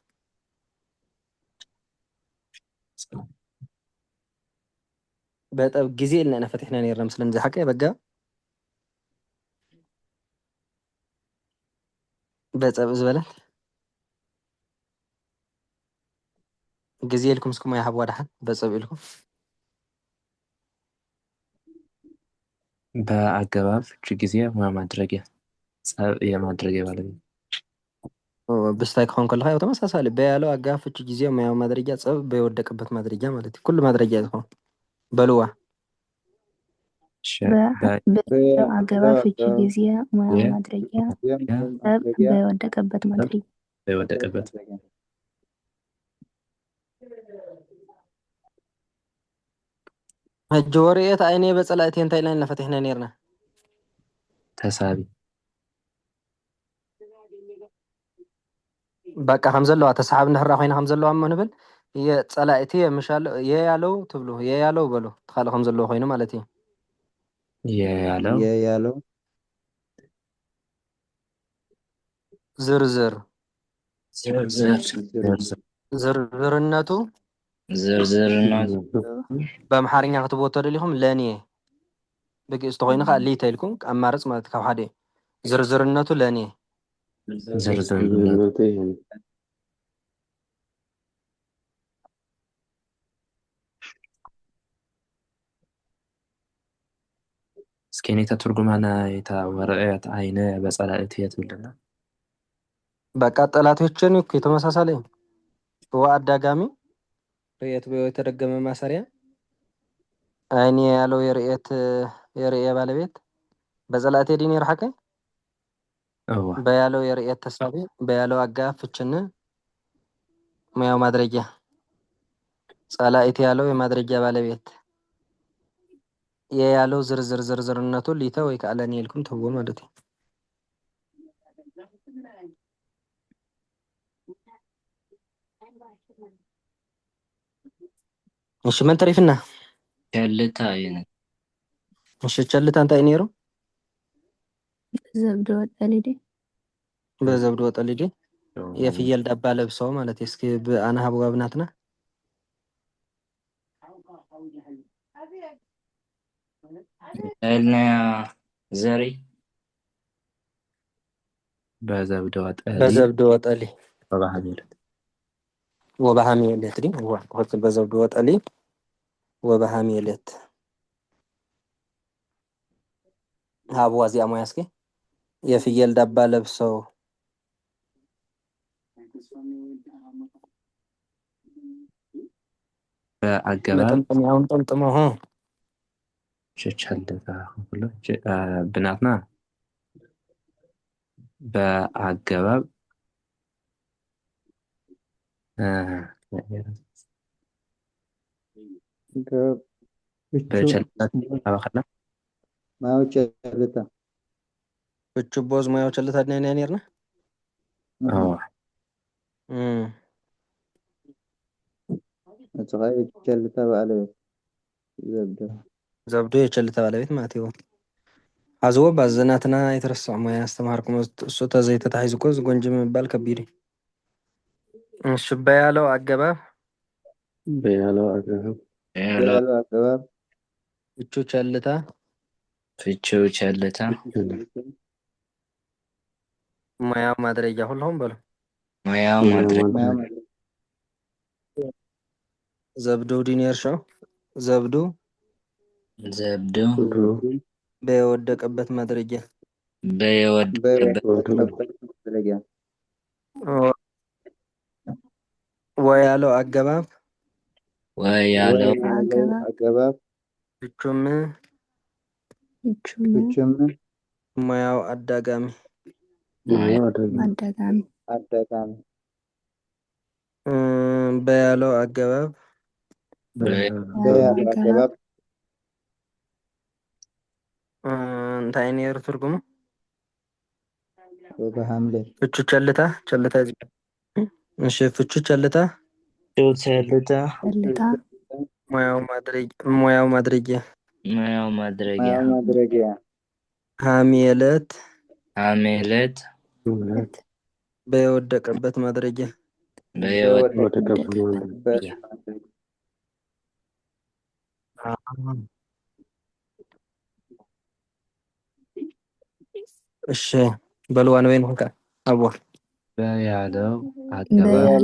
በጠብ ጊዜ ኢልና ፈትሕና ነርና ምስለን ዝሓቀ በጋ በጸብ ዝበለት ጊዜ ኢልኩም ስኩም ያሃብ ዋዳሓን በጸብ ኢልኩም በአገባብ ፍቹ ጊዜ ማድረጊያ ጸብ የማድረጊያ ባለቤት ብስታይ ክኾን ከለካ ያው ተመሳሳሊ በያለው አገባብ ፍቹ ጊዜ ሙያው ማድረጊያ ጸብ በወደቀበት ማድረጊያ ማለት እዩ። ኩሉ ማድረጊያ ዝኾን በልዋ አገባብ ፍቹ ጊዜ ሙያው ማድረጊያ ጸብ በወደቀበት ማድረጊያ ሕጂ ወርእየት አይኔ በጸላእት እንታይ ኢልና ፈትሕና ነርና ተሳቢ በቃ ከምዘለዋ ተሰሓብ እንድሕራ ኮይና ከምዘለዋ እሞ ንብል የፀላእቲ የምሻለው የያለው ትብሉ የያለው በሉ ተኻለ ከምዘለዎ ኮይኑ ማለት እዩ ያለው ያለው ዝርዝር ዝርዝር ዝርዝርነቱ ዝርዝርነቱ በአምሓርኛ ክትብዎ ተደሊኹም ለኔ ብግእዝ ተኮይኑ ከዓ ሊተ ኢልኩም ኣማርፅ ማለት ካብ ሓደ እዩ ዝርዝርነቱ ለኔ ዝርዝርነቱ እስኪ እኔ ተትርጉማና የታወረአት አይነ በጸላእት የትብልና በቃ ጠላቶችን እኮ የተመሳሳለ አዳጋሚ ርኤት የተደገመ ማሰሪያ አይኔ ያለው የርኤ ባለቤት በጸላእት ዲን ይርሐቀ በያለው የርኤት ተሳቢ በያለው አጋፍ ፍችን ሙያው ማድረጊያ ጸላእት ያለው የማድረጊያ ባለቤት የያለው ዝርዝርነቱ ሊተ ወይ ከአለኒ ይልኩም ተብዎ ማለት ነው። እሺ ምን ተሪፍና ቸልታ ይነ እሺ ቸልታ እንታይ ነይሩ ዘብዶ ወጠሊዲ በዘብዶ ወጠሊዲ የፍየል ዳባ ለብሰው ማለት እስኪ በአና ሀብዋ ብናትና ኤልናያ ዘሪ በዘብዶ ወጠሊ ወባሃሚለት دي ወጥ በዘብዶ ወጠሊ ወባሃሚለት ሀብዋ ዚያ ሙያስኪ የፍየል ዳባ ለብሰው በአገባብ ጠምጥመው ቸልታ ሁሉ ብናትና በአገባብ በቸልታ ማው ቸልታ ብቹ ቦዝ ሙያው ቸልታ ነኝ ነርና አጽጋይ ቸልታ ባለቤት ዘብዶ የቸልታ ባለቤት ማለት ነው። አዝዎ ባዘናትና የተረሳው ሙያ አስተማርኩም እሱ ተዘይተ ተሐይዝኮ ዝጎንጅ የሚባል ከቢሪ እሺ በያለው አገባብ ፍቹ ቸልታ ሙያው ማድረጊያ ሁሉም በሉ ሙያው ማድረጊያ ዘብዶ ዲኔርሻው ዘብዶ በወደቀበት ማድረጊያ ወያለው አገባብ ፍቹም ሙያው አዳጋሚ በያለው አገባብ እንታይ ነይሩ ትርጉሙ ፍቹ ቸልታ እሺ ፍቹ ቸልታ ሙያው ማድረጊያ ሀሚለት በወደቀበት ማድረጊያ እሺ በልዋን ወይን ሆንካ አቦ በያለው አገባብ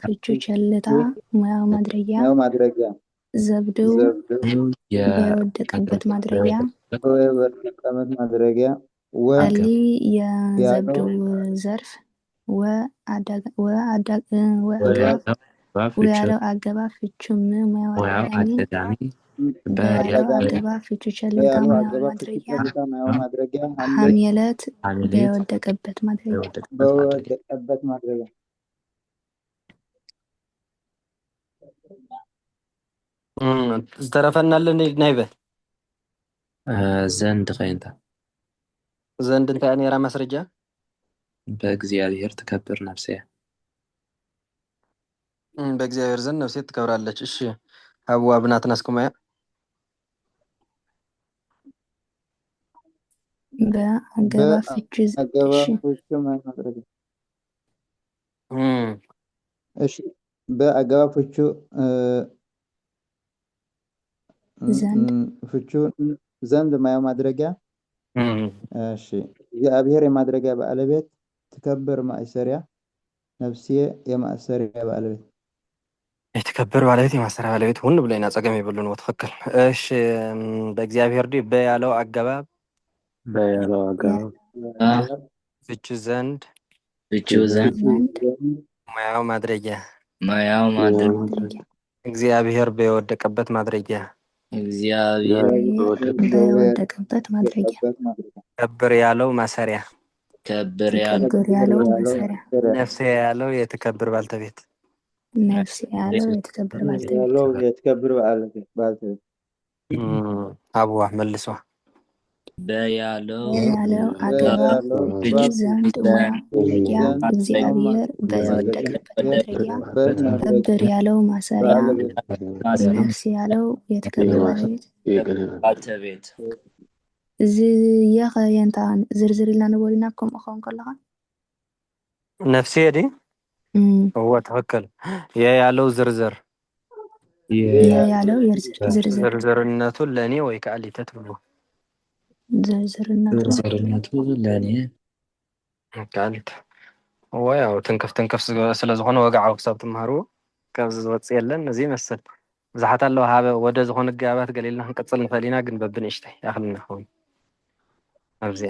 ፍቹ ቸልታ ሙያው ማድረጊያ ዘብዶ በወደቀበት ማድረጊያ አሊ የዘብዶ ዘርፍ ወያለው አገባብ ፍቹም ሙያው አዳጋሚ በያለው አገባብ ፍቹ ቸልታ ሙያው ማድረጊያ ሀሚለት በወደቀበት ማድረጊያ ዝተረፈናለን ናይበ ዘንድ ኸይንታ ዘንድ እንታይ ነራ ማስረጃ በእግዚአብሔር ትከብር ነፍስያ በእግዚአብሔር ዘንድ ነፍሴ ትከብራለች። እሺ ሀቡዋ ብናትናስኩማ በአገባ ፍቺ በአገባፎቹ ማን ማድረጊያ እሺ በአገባፎቹ ፍቹ ዘንድ ማየው ማድረጊያ እሺ እግዚአብሔር የማድረጊያ ባለቤት ትከብር ማእሰሪያ ነፍሴ የማእሰሪያ ባለቤት የተከበር ባለቤት የማሰሪያ ባለቤት ሁን ብለና ጸገም ይብሉ ነው ትክክል። እሺ በእግዚአብሔር ዲ በያለው አገባብ በያለው አገባብ ፍቹ ዘንድ ማያው ማድረጊያ እግዚአብሔር በወደቀበት ማድረጊያ በወደቀበት ማድረጊያ ከብር ያለው ማሰሪያ ከብር ያለው ማሰሪያ ነፍሴ ያለው የተከብር ባልተቤት ነፍሴ ያለው የተከብር ባልተቤት ያለው የተከብር ባልተቤት አቡዋ መልሷ በያለው አገባብ ፍቺ ዘንድ ማድረጊያ እግዚአብሔር በወደቀበት ማድረጊያ ከብር ያለው ማሰሪያ ነፍስ ያለው የተከብር ባልተቤት እዚ የኸ የንታ ዝርዝር ኢልና ንበልና ከምኡ ኸውን ከለኻ ነፍሴ ዲ هو ትክክል ያለው ዝርዝር ያለው ዝርዝርነቱ ለእኔ ወይ ከአሊተ ትብሉ ዝርዝርነቱ ለእኔ ከአሊተ ያው ትንክፍ ስለዝኾነ ወግዓዊ ክሳብ ትምሃርዎ ካብዚ ዝወፅእ የለን እዚ ይመስል ብዙሓት ኣለዋ ሃበ ወደ ዝኾነ ገባባት ገሊልና ክንቅፅል ንኽእል ኢና ግን በብንእሽተይ ያኽልና ኸውን ኣብዚ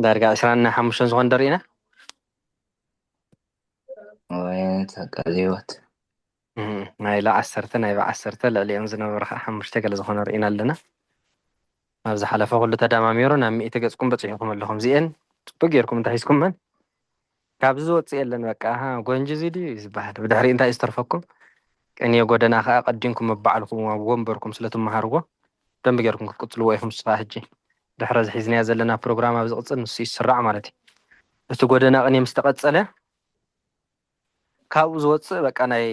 ዳርጋ 25 ዝኾን ደሪእና ተቀዚወት ናይ ላ10 ናይ ባ10 ልዕሊኦም ዝነበሩ ከዓ 5 ገለ ዝኾነ ርኢና ኣለና ኣብዚ ሓለፈ ኩሉ ተደማሚሩ ናብ 100 ገጽኩም በፂሕኩም ኣለኹም እዚአን ፅቡቅ ጌርኩም እንተሒዝኩም መን ካብዚ ዝወፅእ የለን በቃ ጎንጂ እዚ ድዩ ዝበሃል ብድሕሪ እንታይ ዝተርፈኩም ቅኔ ጎደና ከዓ ቀዲምኩም መባዕልኩም ኣብ ወንበርኩም ስለትመሃርዎ ደንብ ጌርኩም ክትቅፅልዎ ኢኹም ስፋ ሕጂ ድሕሪ ዝሒዝናዮ ዘለና ፕሮግራም ኣብ ዝቕፅል ንሱ ይስራዕ ማለት እዩ እቲ ጎደና ቅኔ ምስ ተቐፀለ ካብኡ ዝወፅእ በቃ ናይ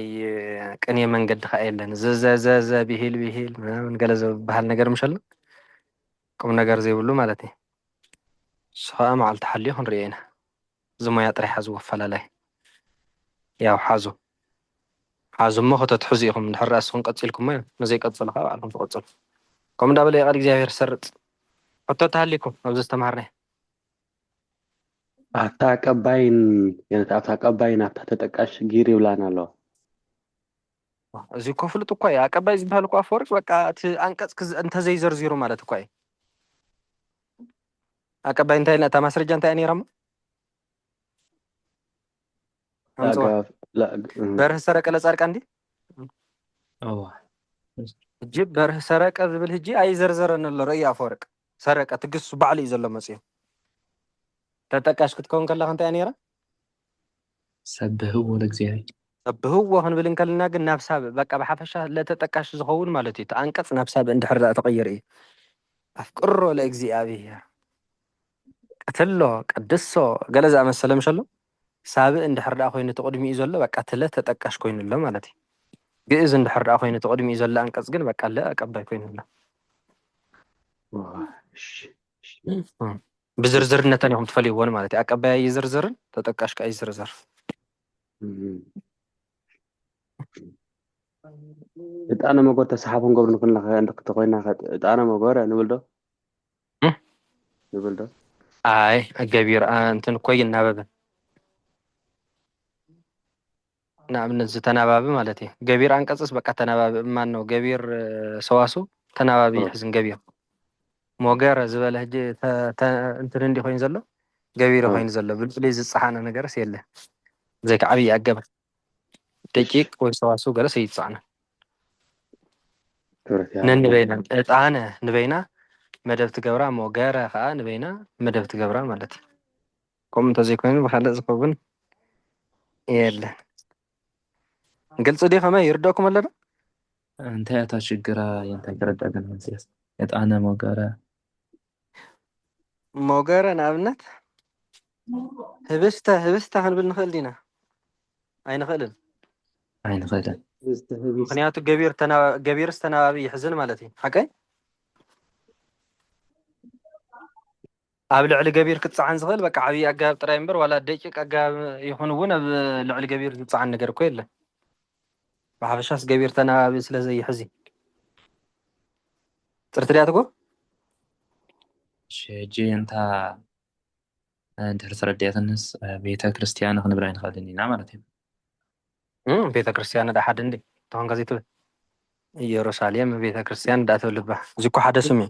ቅኔ መንገዲ ከዓ የለን ዘዘዘዘ ብሂል ምናምን ገለ ዝበሃል ነገር ምሸሎ ቁም ነገር ዘይብሉ ማለት እዩ እሱ ከዓ መዓልቲ ሓልዩ ክንሪኦ ኢና እዚ ሞያ ጥራይ ሓዝዎ ኣፈላላይ ያው ሓዙ እሞ ከተትሕዙ ኢኹም እንድሕር ራስኩም ቀፂልኩም እዮ ንዘይቀፅሉ ከዓ ባዕልኩም ትቐፅሉ ከምኡ እንዳበለ የቃል እግዚኣብሔር ሰርጥ ሕቶ ተሃሊኩም ኣብዚ ዝተምሃርናዮ ኣብታ ቀባይን ኣብታ ተጠቃሽ ጊር ይብላን ኣለዋ እዚ እኮ ፍሉጥ እኳ እዩ ኣቀባይ ዝበሃል እኳ ኣፈወርቅ በቃ እቲ አንቀጽ እንተዘይዘርዚሩ ማለት እኳ እዩ ኣቀባይ እንታይ እታ ማስረጃ እንታይ እያ ነይራሞ በርህ ሰረቀ ለጻድቃን እንዲ ሕጂ በርህ ሰረቀ ዝብል ሕጂ ኣይዘርዘረን ኣሎ ርእይ ኣፈወርቅ ሰረቀ ትግሱ ባዕሉ እዩ ዘሎ መፅኡ ተጠቃሽ ክትከውን ከለኻ እንታይ ነይራ ሰብህዎ ለእግዚአብሔር ሰብህዎ ክንብል እንከልና ግን ናብ ሳብእ በቃ ብሓፈሻ ለተጠቃሽ ዝኸውን ማለት እዩ ተኣንቀጽ ናብ ሳብእ እንድሕር ዳ ተቐይር እዩ ኣፍቅሮ ለእግዚአብሔር ቀትሎ ቀድሶ ገለ ዝኣመሰለ ምሸሎ ሳብእ እንድሕር ዳ ኮይኑ ተቕድሚኡ ዘሎ በቃ ትለ ተጠቃሽ ኮይኑ ኣሎ ማለት እዩ ግእዝ እንድሕር ዳ ኮይኑ ተቕድሚኡ ዘሎ አንቀጽ ግን በቃ ለኣቀባይ ኮይኑ ኣሎ ብዝርዝርነተን ኢኹም ትፈልይዎን ማለት እዩ ኣቀባይ ኣይዝርዝርን ተጠቃሽ ከዓ ይዝርዘር እጣነ መጎር ተሰሓቡን ገብሩ ንክንተኮይና እጣነ መጎር ንብል ዶ ኣይ ገቢር እንትን እኮ ይናበብን ንኣብነት ዝተናባቢ ማለት እዩ ገቢር አንቀጽስ በቃ ተናባቢ ማን ነው ገቢር ሰዋሱ ተናባቢ ይሕዝን ገቢር ሞገር ዝበለ ሕጂ እንትን እንዲ ኮይኑ ዘሎ ገቢር ኮይኑ ዘሎ ብልፅሊ ዝፀሓነ ነገርስ የለ ዘይካ ዓብይ ኣገባ ደቂቅ ወይ ሰዋሱ ገለስ ይፅዓነ ነንበይና እጣነ ንበይና መደብ ትገብራ ሞገረ ከዓ ንበይና መደብ ትገብራ ማለት እዩ ከምኡ እንተዘይኮይኑ ብካልእ ዝኸውን የለን ግልፂ ዲ ከመይ ይርደአኩም ኣሎ ዶ እንታይ እታ ሽግራ እንታይ ክረዳእገን መፅያስ እጣነ ሞገረ ንኣብነት ህብስተ ክንብል ንኽእል ዲና ኣይንኽእልን ኣይንኽእልን ምክንያቱ ገቢር ዝተናባቢ ይሕዝን ማለት እዩ ሓቀይ ኣብ ልዕሊ ገቢር ክትፀዓን ዝኽእል በቃ ዓብዪ ኣገባብ ጥራይ እምበር ዋላ ደቂቅ ኣገባብ ይኹን እውን ኣብ ልዕሊ ገቢር ዝፀዓን ነገር እኮ የለን ብሓፈሻስ ገቢር ተናባቢ ስለዘይሕዝ ፅርቲ ድያ ትጎ ሕጂ እንታ እንድሕር ተረዲአትንስ ቤተ ክርስቲያን ክንብላ ይንኽእልን ኢና ማለት እዩ ቤተ ክርስቲያን ዳ ሓደ እንዲ ተኾንካ ዘይትብል ኢየሩሳሌም ቤተ ክርስቲያን ዳ ትብልባ እዚ እኮ ሓደ ስም እዩ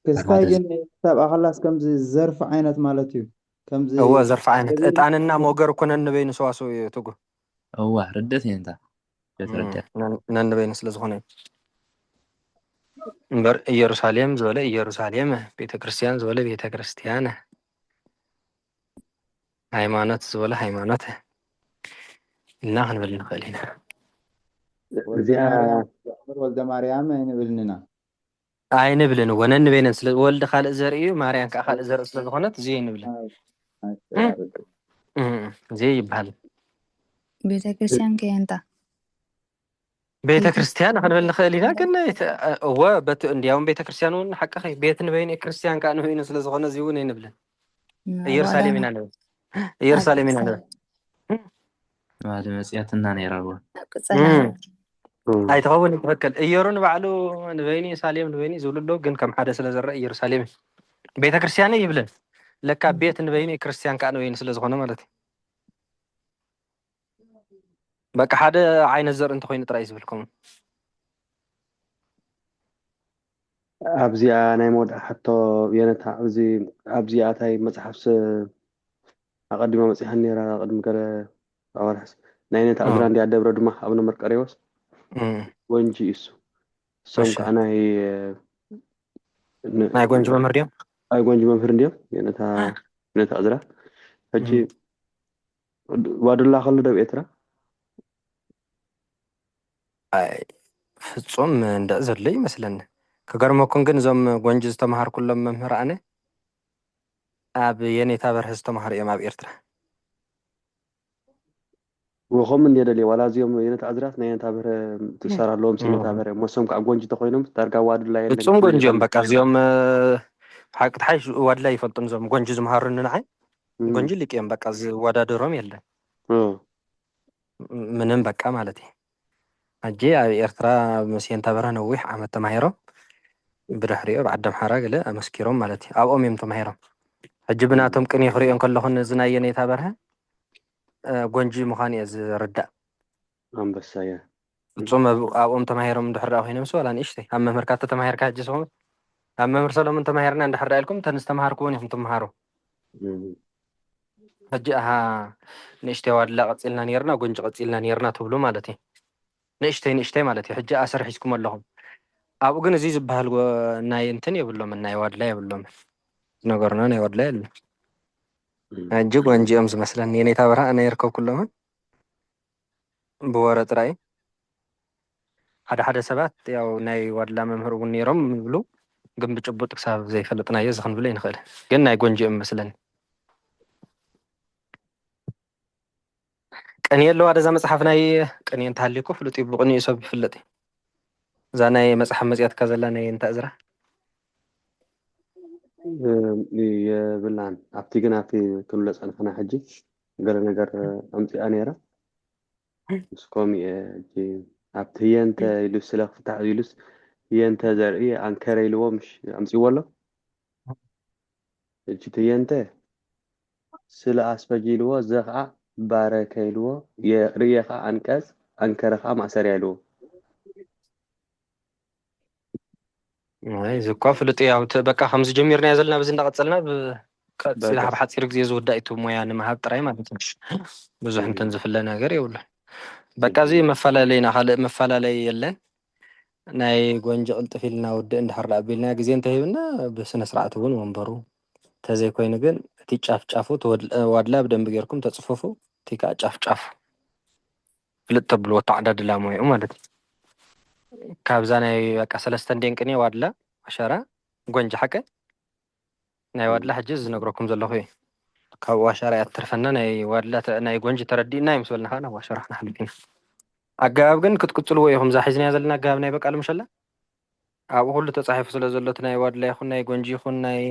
ክስታይ ግን ክሳብ ኣኸላስ ከምዚ ዘርፊ ዓይነት ማለት እዩ ከምዚ እወ ዘርፊ ዓይነት እጣንና ሞገር እኮ ነንበይኑ ሰዋሰው እዩ ትጉ እዋ ርደት እየ እንታ ነንበይኑ ስለ ዝኾነ እዩ እምበር ኢየሩሳሌም ዝበለ ኢየሩሳሌም ቤተ ክርስቲያን ዝበለ ቤተ ክርስቲያን ሃይማኖት ዝበለ ሃይማኖት እና ክንብል ንኽእል ኢና እዚኣ ወልደ ማርያም ኣይንብልንና ኣይንብልን እወ ነንበይነን ስለ ወልዲ ካልእ ዘርኢ እዩ ማርያም ከዓ ካልእ ዘርኢ ስለ ዝኾነት እዚ ኣይንብልን እዚ ይበሃል ቤተ ክርስቲያን ከየንታ ቤተ ክርስቲያን ክንብል ንኽእል ኢና ግን እወ እንዲያውም ቤተ ክርስቲያን እውን ሓቂ ቤት ንበይን ክርስቲያን ከዓ ንበይኑ ስለ ዝኾነ እዚ እውን ኣይንብልን ኢየሩሳሌም ኢና ንብል ኢየሩሳሌም ኢና ንብል ባለ መፅያትና ነይራ እዋ ኣይትኸውን ይትፈከል እየሩ ንባዕሉ ንበይኒ ሳሌም ንበይኒ ዝብልሎ ግን ከም ሓደ ስለ ዘረአ ኢየሩሳሌም ቤተ ክርስቲያን ይብልን ለካ ቤት ንበይኒ ክርስቲያን ከዓ ንበይኒ ስለ ዝኾነ ማለት እዩ በቃ ሓደ ዓይነት ዘርኢ እንተኮይኑ ጥራይ ዝብልኩም ኣብዚኣ ናይ መወዳእ ሕቶ የነታ እዚ ኣብዚኣ ታይ መፅሓፍ ኣቀዲማ መፅሓፍ ነራ ቅድሚ ገለ ኣዋርሕስ ናይ ነታ እዝራ እንዲያ ደብረ ድማ ኣብነ መርቀሬዎስ ወንጂ እሱ እሶም ከዓ ናይ ጎንጂ መምህር ድዮም ኣይ ጎንጂ መምህር እንዲዮም የነታ እዝራ ሕጂ ዋድላ ከሎ ደብ ኤርትራ ኣይ ፍጹም እንዳእ ዘሎ ይመስለኒ ክገርመኩም ግን እዞም ጎንጂ ዝተምሃር ኩሎም መምህር ኣነ ኣብ የኔታ በርሀ ዝተምሃሩ እዮም ኣብ ኤርትራ ወኸም እንደደልየ ዋላ እዚኦም የነታ እዝራት ናይ የነታ በርሀ ትሰራለዎም ሲነታ በርሀ ሞሶም ከዓ ጎንጂ ተኮይኖም ዳርጋ ዋድላ የለን ፍጹም ጎንጂ እዮም በቃ እዚኦም ሓቂ ትሓይሽ ዋድላ ይፈልጡን እዞም ጎንጂ ዝምሃሩኒ ንዓይ ጎንጂ ሊቅ እዮም በቃ ዝወዳደሮም የለን ምንም በቃ ማለት እዩ ሕጂ ኣብ ኤርትራ ምስ የነታ በርሀ ነዊሕ ዓመት ተማሂሮም ብድሕሪኦ ብዓዲ ኣምሓራ ገለ ኣመስኪሮም ማለት እዩ ኣብኦም እዮም ተማሂሮም ሕጂ ብናቶም ቅኒ ክሪኦም ከለኹን እዚ ናይ የኔታ በርሀ ጎንጂ ምዃኑ እየ ዝርዳእ ኣንበሳ እያ ፍጹም ኣብኦም ተማሂሮም እንድሕር ዳ ኮይኖም ዋላ ንእሽተይ ኣብ መምህርካ ተተማሂርካ ሕጂ ስኹም ኣብ መምህር ሰሎሞን ተማሂርና እንድሕር ዳ ኢልኩም ተንስተማሃርኩውን ኢኹም ትመሃሩ ሕጂ ኣሃ ንእሽተይ ዋድላ ቀፂልና ነርና ጎንጂ ቀፂልና ነርና ትብሉ ማለት እዩ ንእሽተይ ማለት እዩ ሕጂ ኣሰር ሒዝኩም ኣለኹም ኣብኡ ግን እዚ ዝበሃል ናይ እንትን የብሎምን ናይ ዋድላ የብሎምን ዝነገርና ናይ ዋድላ የለን ሕጂ ጎንጂኦም ዝመስለኒ የኔታ በርሀ ኣነ ይርከብ ኩሎምን ብወረ ጥራይ ሓደ ሰባት ያው ናይ ዋድላ መምህር እውን ነይሮም ይብሉ ግን ብጭቡጥ ክሳብ ዘይፈለጥናዮ እዚ ክንብሎ ይንኽእል ግን ናይ ጎንጂኦም መስለኒ ቅኒ ኣለዋ ደዛ መፅሓፍ ናይ ቅኒ እንተሃልይኩ ፍሉጥ እዩ ብቅኒኡ ሰብ ይፍለጥ እዩ እዛ ናይ መፅሓፍ መፅያትካ ዘላ ናይ የነታ እዝራ የብላን ኣብቲ ግን ኣብቲ ክንብሎ ፀንሕና ሕጂ ገለ ነገር ኣምፂኣ ነይራ ምስኮም ሕጂ ኣብቲ ህየንተ ኢሉስ ስለ ክፍታሕ ኢሉስ ህየንተ ዘርኢ ኣንከረ ኢልዎ ምሽ ኣምፂዎ ኣሎ ሕጂ ህየንተ ስለ ኣስፈጅ ኢልዎ ዘ ከዓ ባረከ ኢልዎ የርእየ ከዓ ኣንቀጽ ኣንከረ ከዓ ማእሰርያ ኢልዎ እዚ እኳ ፍሉጥ ያው በቃ ከምዚ ጀሚርና ዘለና በዚ እንዳቀፀልና ብቀፂል ሓፂር ግዜ ዝውዳእ እቲ ሞያ ንምሃብ ጥራይ ማለት እዩ ብዙሕ እንትን ዝፍለ ነገር የብሉን በቃ እዚ መፈላለይና ካልእ መፈላለይ የለን ናይ ጎንጂ ቅልጥፍ ኢልና ውድእ እንድሕር ኣቢልና ግዜ እንተሂብና ብስነ ስርዓት እውን ወንበሩ ተዘይኮይኑ ግን እቲ ጫፍ ጫፉ ዋድላ ብደንቢ ጌርኩም ተፅፈፉ እቲ ከዓ ጫፍ ጫፉ ፍልጥ ተብልዎ ተዓዳድላ ሞይኡ ማለት እዩ ካብዛ ናይ በቃ ሰለስተ ደንቅኔ ዋድላ ዓሸራ ጎንጂ ሓቀ ናይ ዋድላ ሕጂ ዝነግረኩም ዘለኹ እዩ ካብ ዋሻራ ያተርፈና ናይ ዋድላ ናይ ጎንጂ ተረዲእና ይምስበልና ኸና ዋሻራ ሓሊፊና ኣገባብ ግን ክትቅፅልዎ ኢኹም ዛሒዝና ዘለና ኣገባብ ናይ በቃል ምሸላ ኣብኡ ኩሉ ተጻሒፉ ስለ ዘሎት ናይ ዋድላ ይኹን ናይ ጎንጂ ይኹን ናይ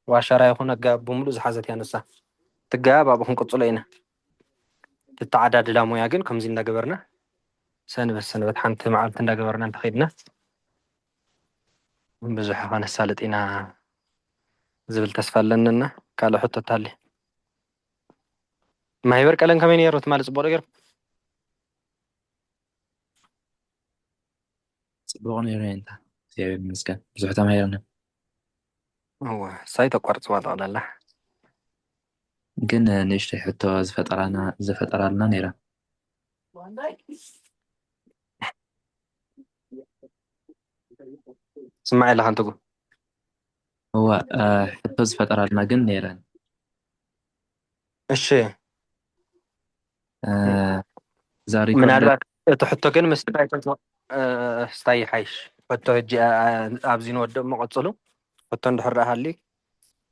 ዋሻራ ይኹን ኣገባብ ብምሉእ ዝሓዘት እያ ንሳ ትገባብ ኣብኡ ክንቅፅሎ ኢና ትተዓዳድላ ሞያ ግን ከምዚ እንዳገበርና ሰንበት ሓንቲ መዓልቲ እንዳገበርና እንተኸይድና ብዙሕ ኸነሳልጥ ኢና ዝብል ተስፋ ኣለና ካልእ ሕቶት ኣለ ማሕበር ቀለን ከመይ ነይሩ ትማሊ ፅቡቅ ነገር ፅቡቅ ነይሩ እንታ እግዚአብሔር ይመስገን ብዙሕ ተማሂርና እዋ ሳይ ተቋርፅዋ ጠቕላላ ግን ንእሽተይ ሕቶ ዝፈጠራልና ነይራ ስማዕ ኢላ ከንትጉ هو ሕቶ ዝፈጠራልና ግን ነይረን እሺ ዛሬ ምናልባት እቲ ሕቶ ግን ምስ ስታይ ሓይሽ ሕቶ ሕጂ ኣብዚ ንወድእ መቐፅሉ ሕቶ እንድሕር ሃሊ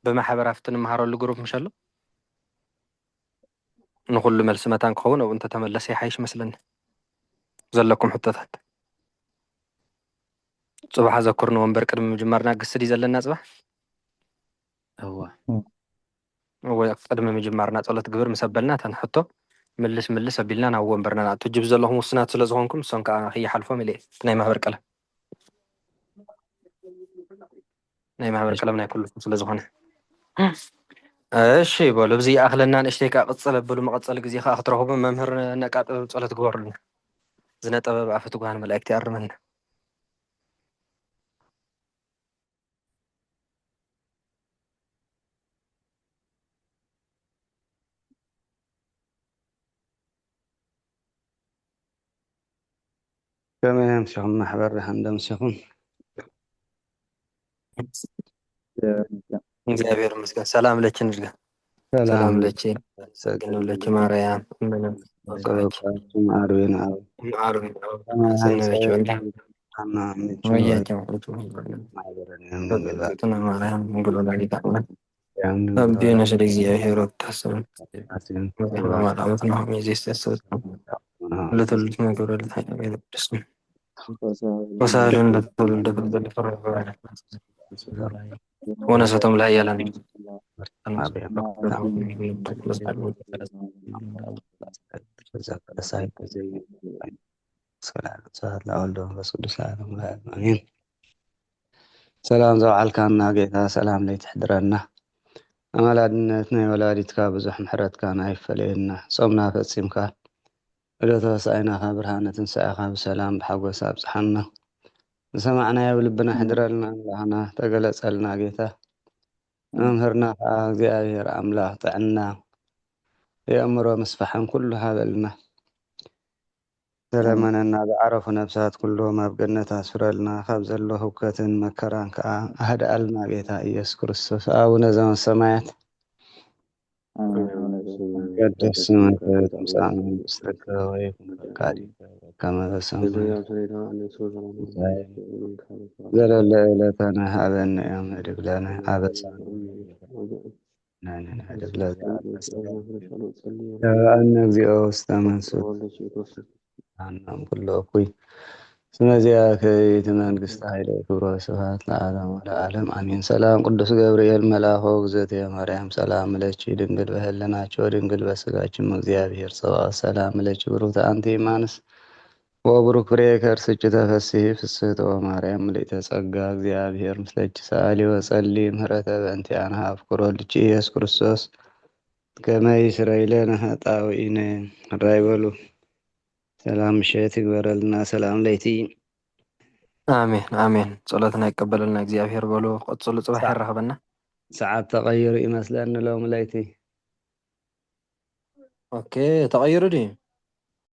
ብማሕበር ኣብቲ ንምሃረሉ ግሩፕ ምሸሎ ንኩሉ መልሲ መታን ክኸውን ኣብኡ እንተተመለሰ ይሓይሽ መስለኒ ዘለኩም ሕቶታት ፅባሕ ዘኩር ንወንበር ቅድሚ ምጅማርና ግስድ እዩ ዘለና ፅባሕ ወይ ቅድሚ ምጅማርና ጸሎት ግብር ምስ ኣበልና ተን ሕቶ ምልስ ኣቢልና ናብ ወንበርና ናቱ ጅብ ዘለኹም ውስናት ስለ ዝኾንኩም እሶም ከዓ ከይሓልፎም ኢለ ናይ ማሕበር ቀለም ናይ ኩልኩም ስለ ዝኾነ እሺ በሉ ብዚ ኣኽለና ንእሽተይ ከዓ ቅፅል ኣበሉ መቐፀሊ ግዜ ከዓ ክትረኽቡ መምህር ነቃጥብ ጸሎት ግበሩልና ዝነጠበ ብኣፈ ትጓሃን መላእክቲ ይኣርመና كما يمسكم محبر عندهم سيكون እግዚአብሔር ይመስገን ሰላም ለችን ንርጋ ሰላም ለችን ሰግን ለች ማርያም ምንም ማርዌና ربنا سيدي እግዚአብሔር ወታሰብ ማለት ነው የሚዜስተስ ለተልጅ ነገር ለታይደስ ወሳሉን ለተወልደ በልፈረ ونسيتم لا يلا سلام زوعلك عنا جيتا سلام لي تحضرنا أمالادنا ولادتك بزح محرتك أنا يفلينا صومنا فسيمك إذا توسعنا خبرهانة تنسأخا بسلام بحق سابسحنا سمعنا يا ولبنا حضرنا لنا تقلت سألنا جيتا أمهرنا እግዚአብሔር አምላክ ጥዕና የአእምሮ መስፈሐን ኩሉ ሃበልና ሰለመነና بعرف ነፍሳት ኩሎም ኣብ ገነት አስፍረልና ካብ ዘሎ ህውከትን መከራን ከዓ አህዳአልና ጌታ ኢየሱስ ክርስቶስ አቡነ ዘበሰማያት ቅዱስ ስምህ ትምጻእ መንግሥትከ ወይኩን ፈቃድከ ከመ በሰማይ ዘለለ ዕለተነ ሀበነ ዮም ንህድግ ለነ አበሳነ ያብአነ እግዚኦ ውስተ መንሱት አናም ኩሎ እኩይ ስመዚያከ መንግሥተ ኃይለ ክብሮ ስብሐት ለዓለሙ ለዓለም አሜን። ሰላም ቅዱስ ገብርኤል መልአኮ እግዝእትየ ማርያም ሰላም ለኪ ድንግል በህሊናኪ ድንግል በሥጋኪ እግዚአብሔር ጸባኦት ሰላም ለኪ ብሩክት አንቲ እማንስ ወቡሩክ ፍሬ ከርስኪ ተፈሥሒ ፍስሕት ወማርያም ምልዕተ ጸጋ እግዚአብሔር ምስለኪ ሰአሊ ወጸሊ ምህረተ በእንቲአነ አፍቅሮ ልኪ ኢየሱስ ክርስቶስ ከመ ይስረይ ለነ ኃጣውኢነ ራይበሉ ሰላም ምሽት ይግበረልና ሰላም ለይቲ አሜን አሜን ጸሎትና ይቀበለልና እግዚአብሔር በሉ ቀጽሉ ጽባሕ ይረኸበና ሰዓት ተቀይሩ ይመስለኒ ሎም ለይቲ ኦኬ ተቀይሩ ዲ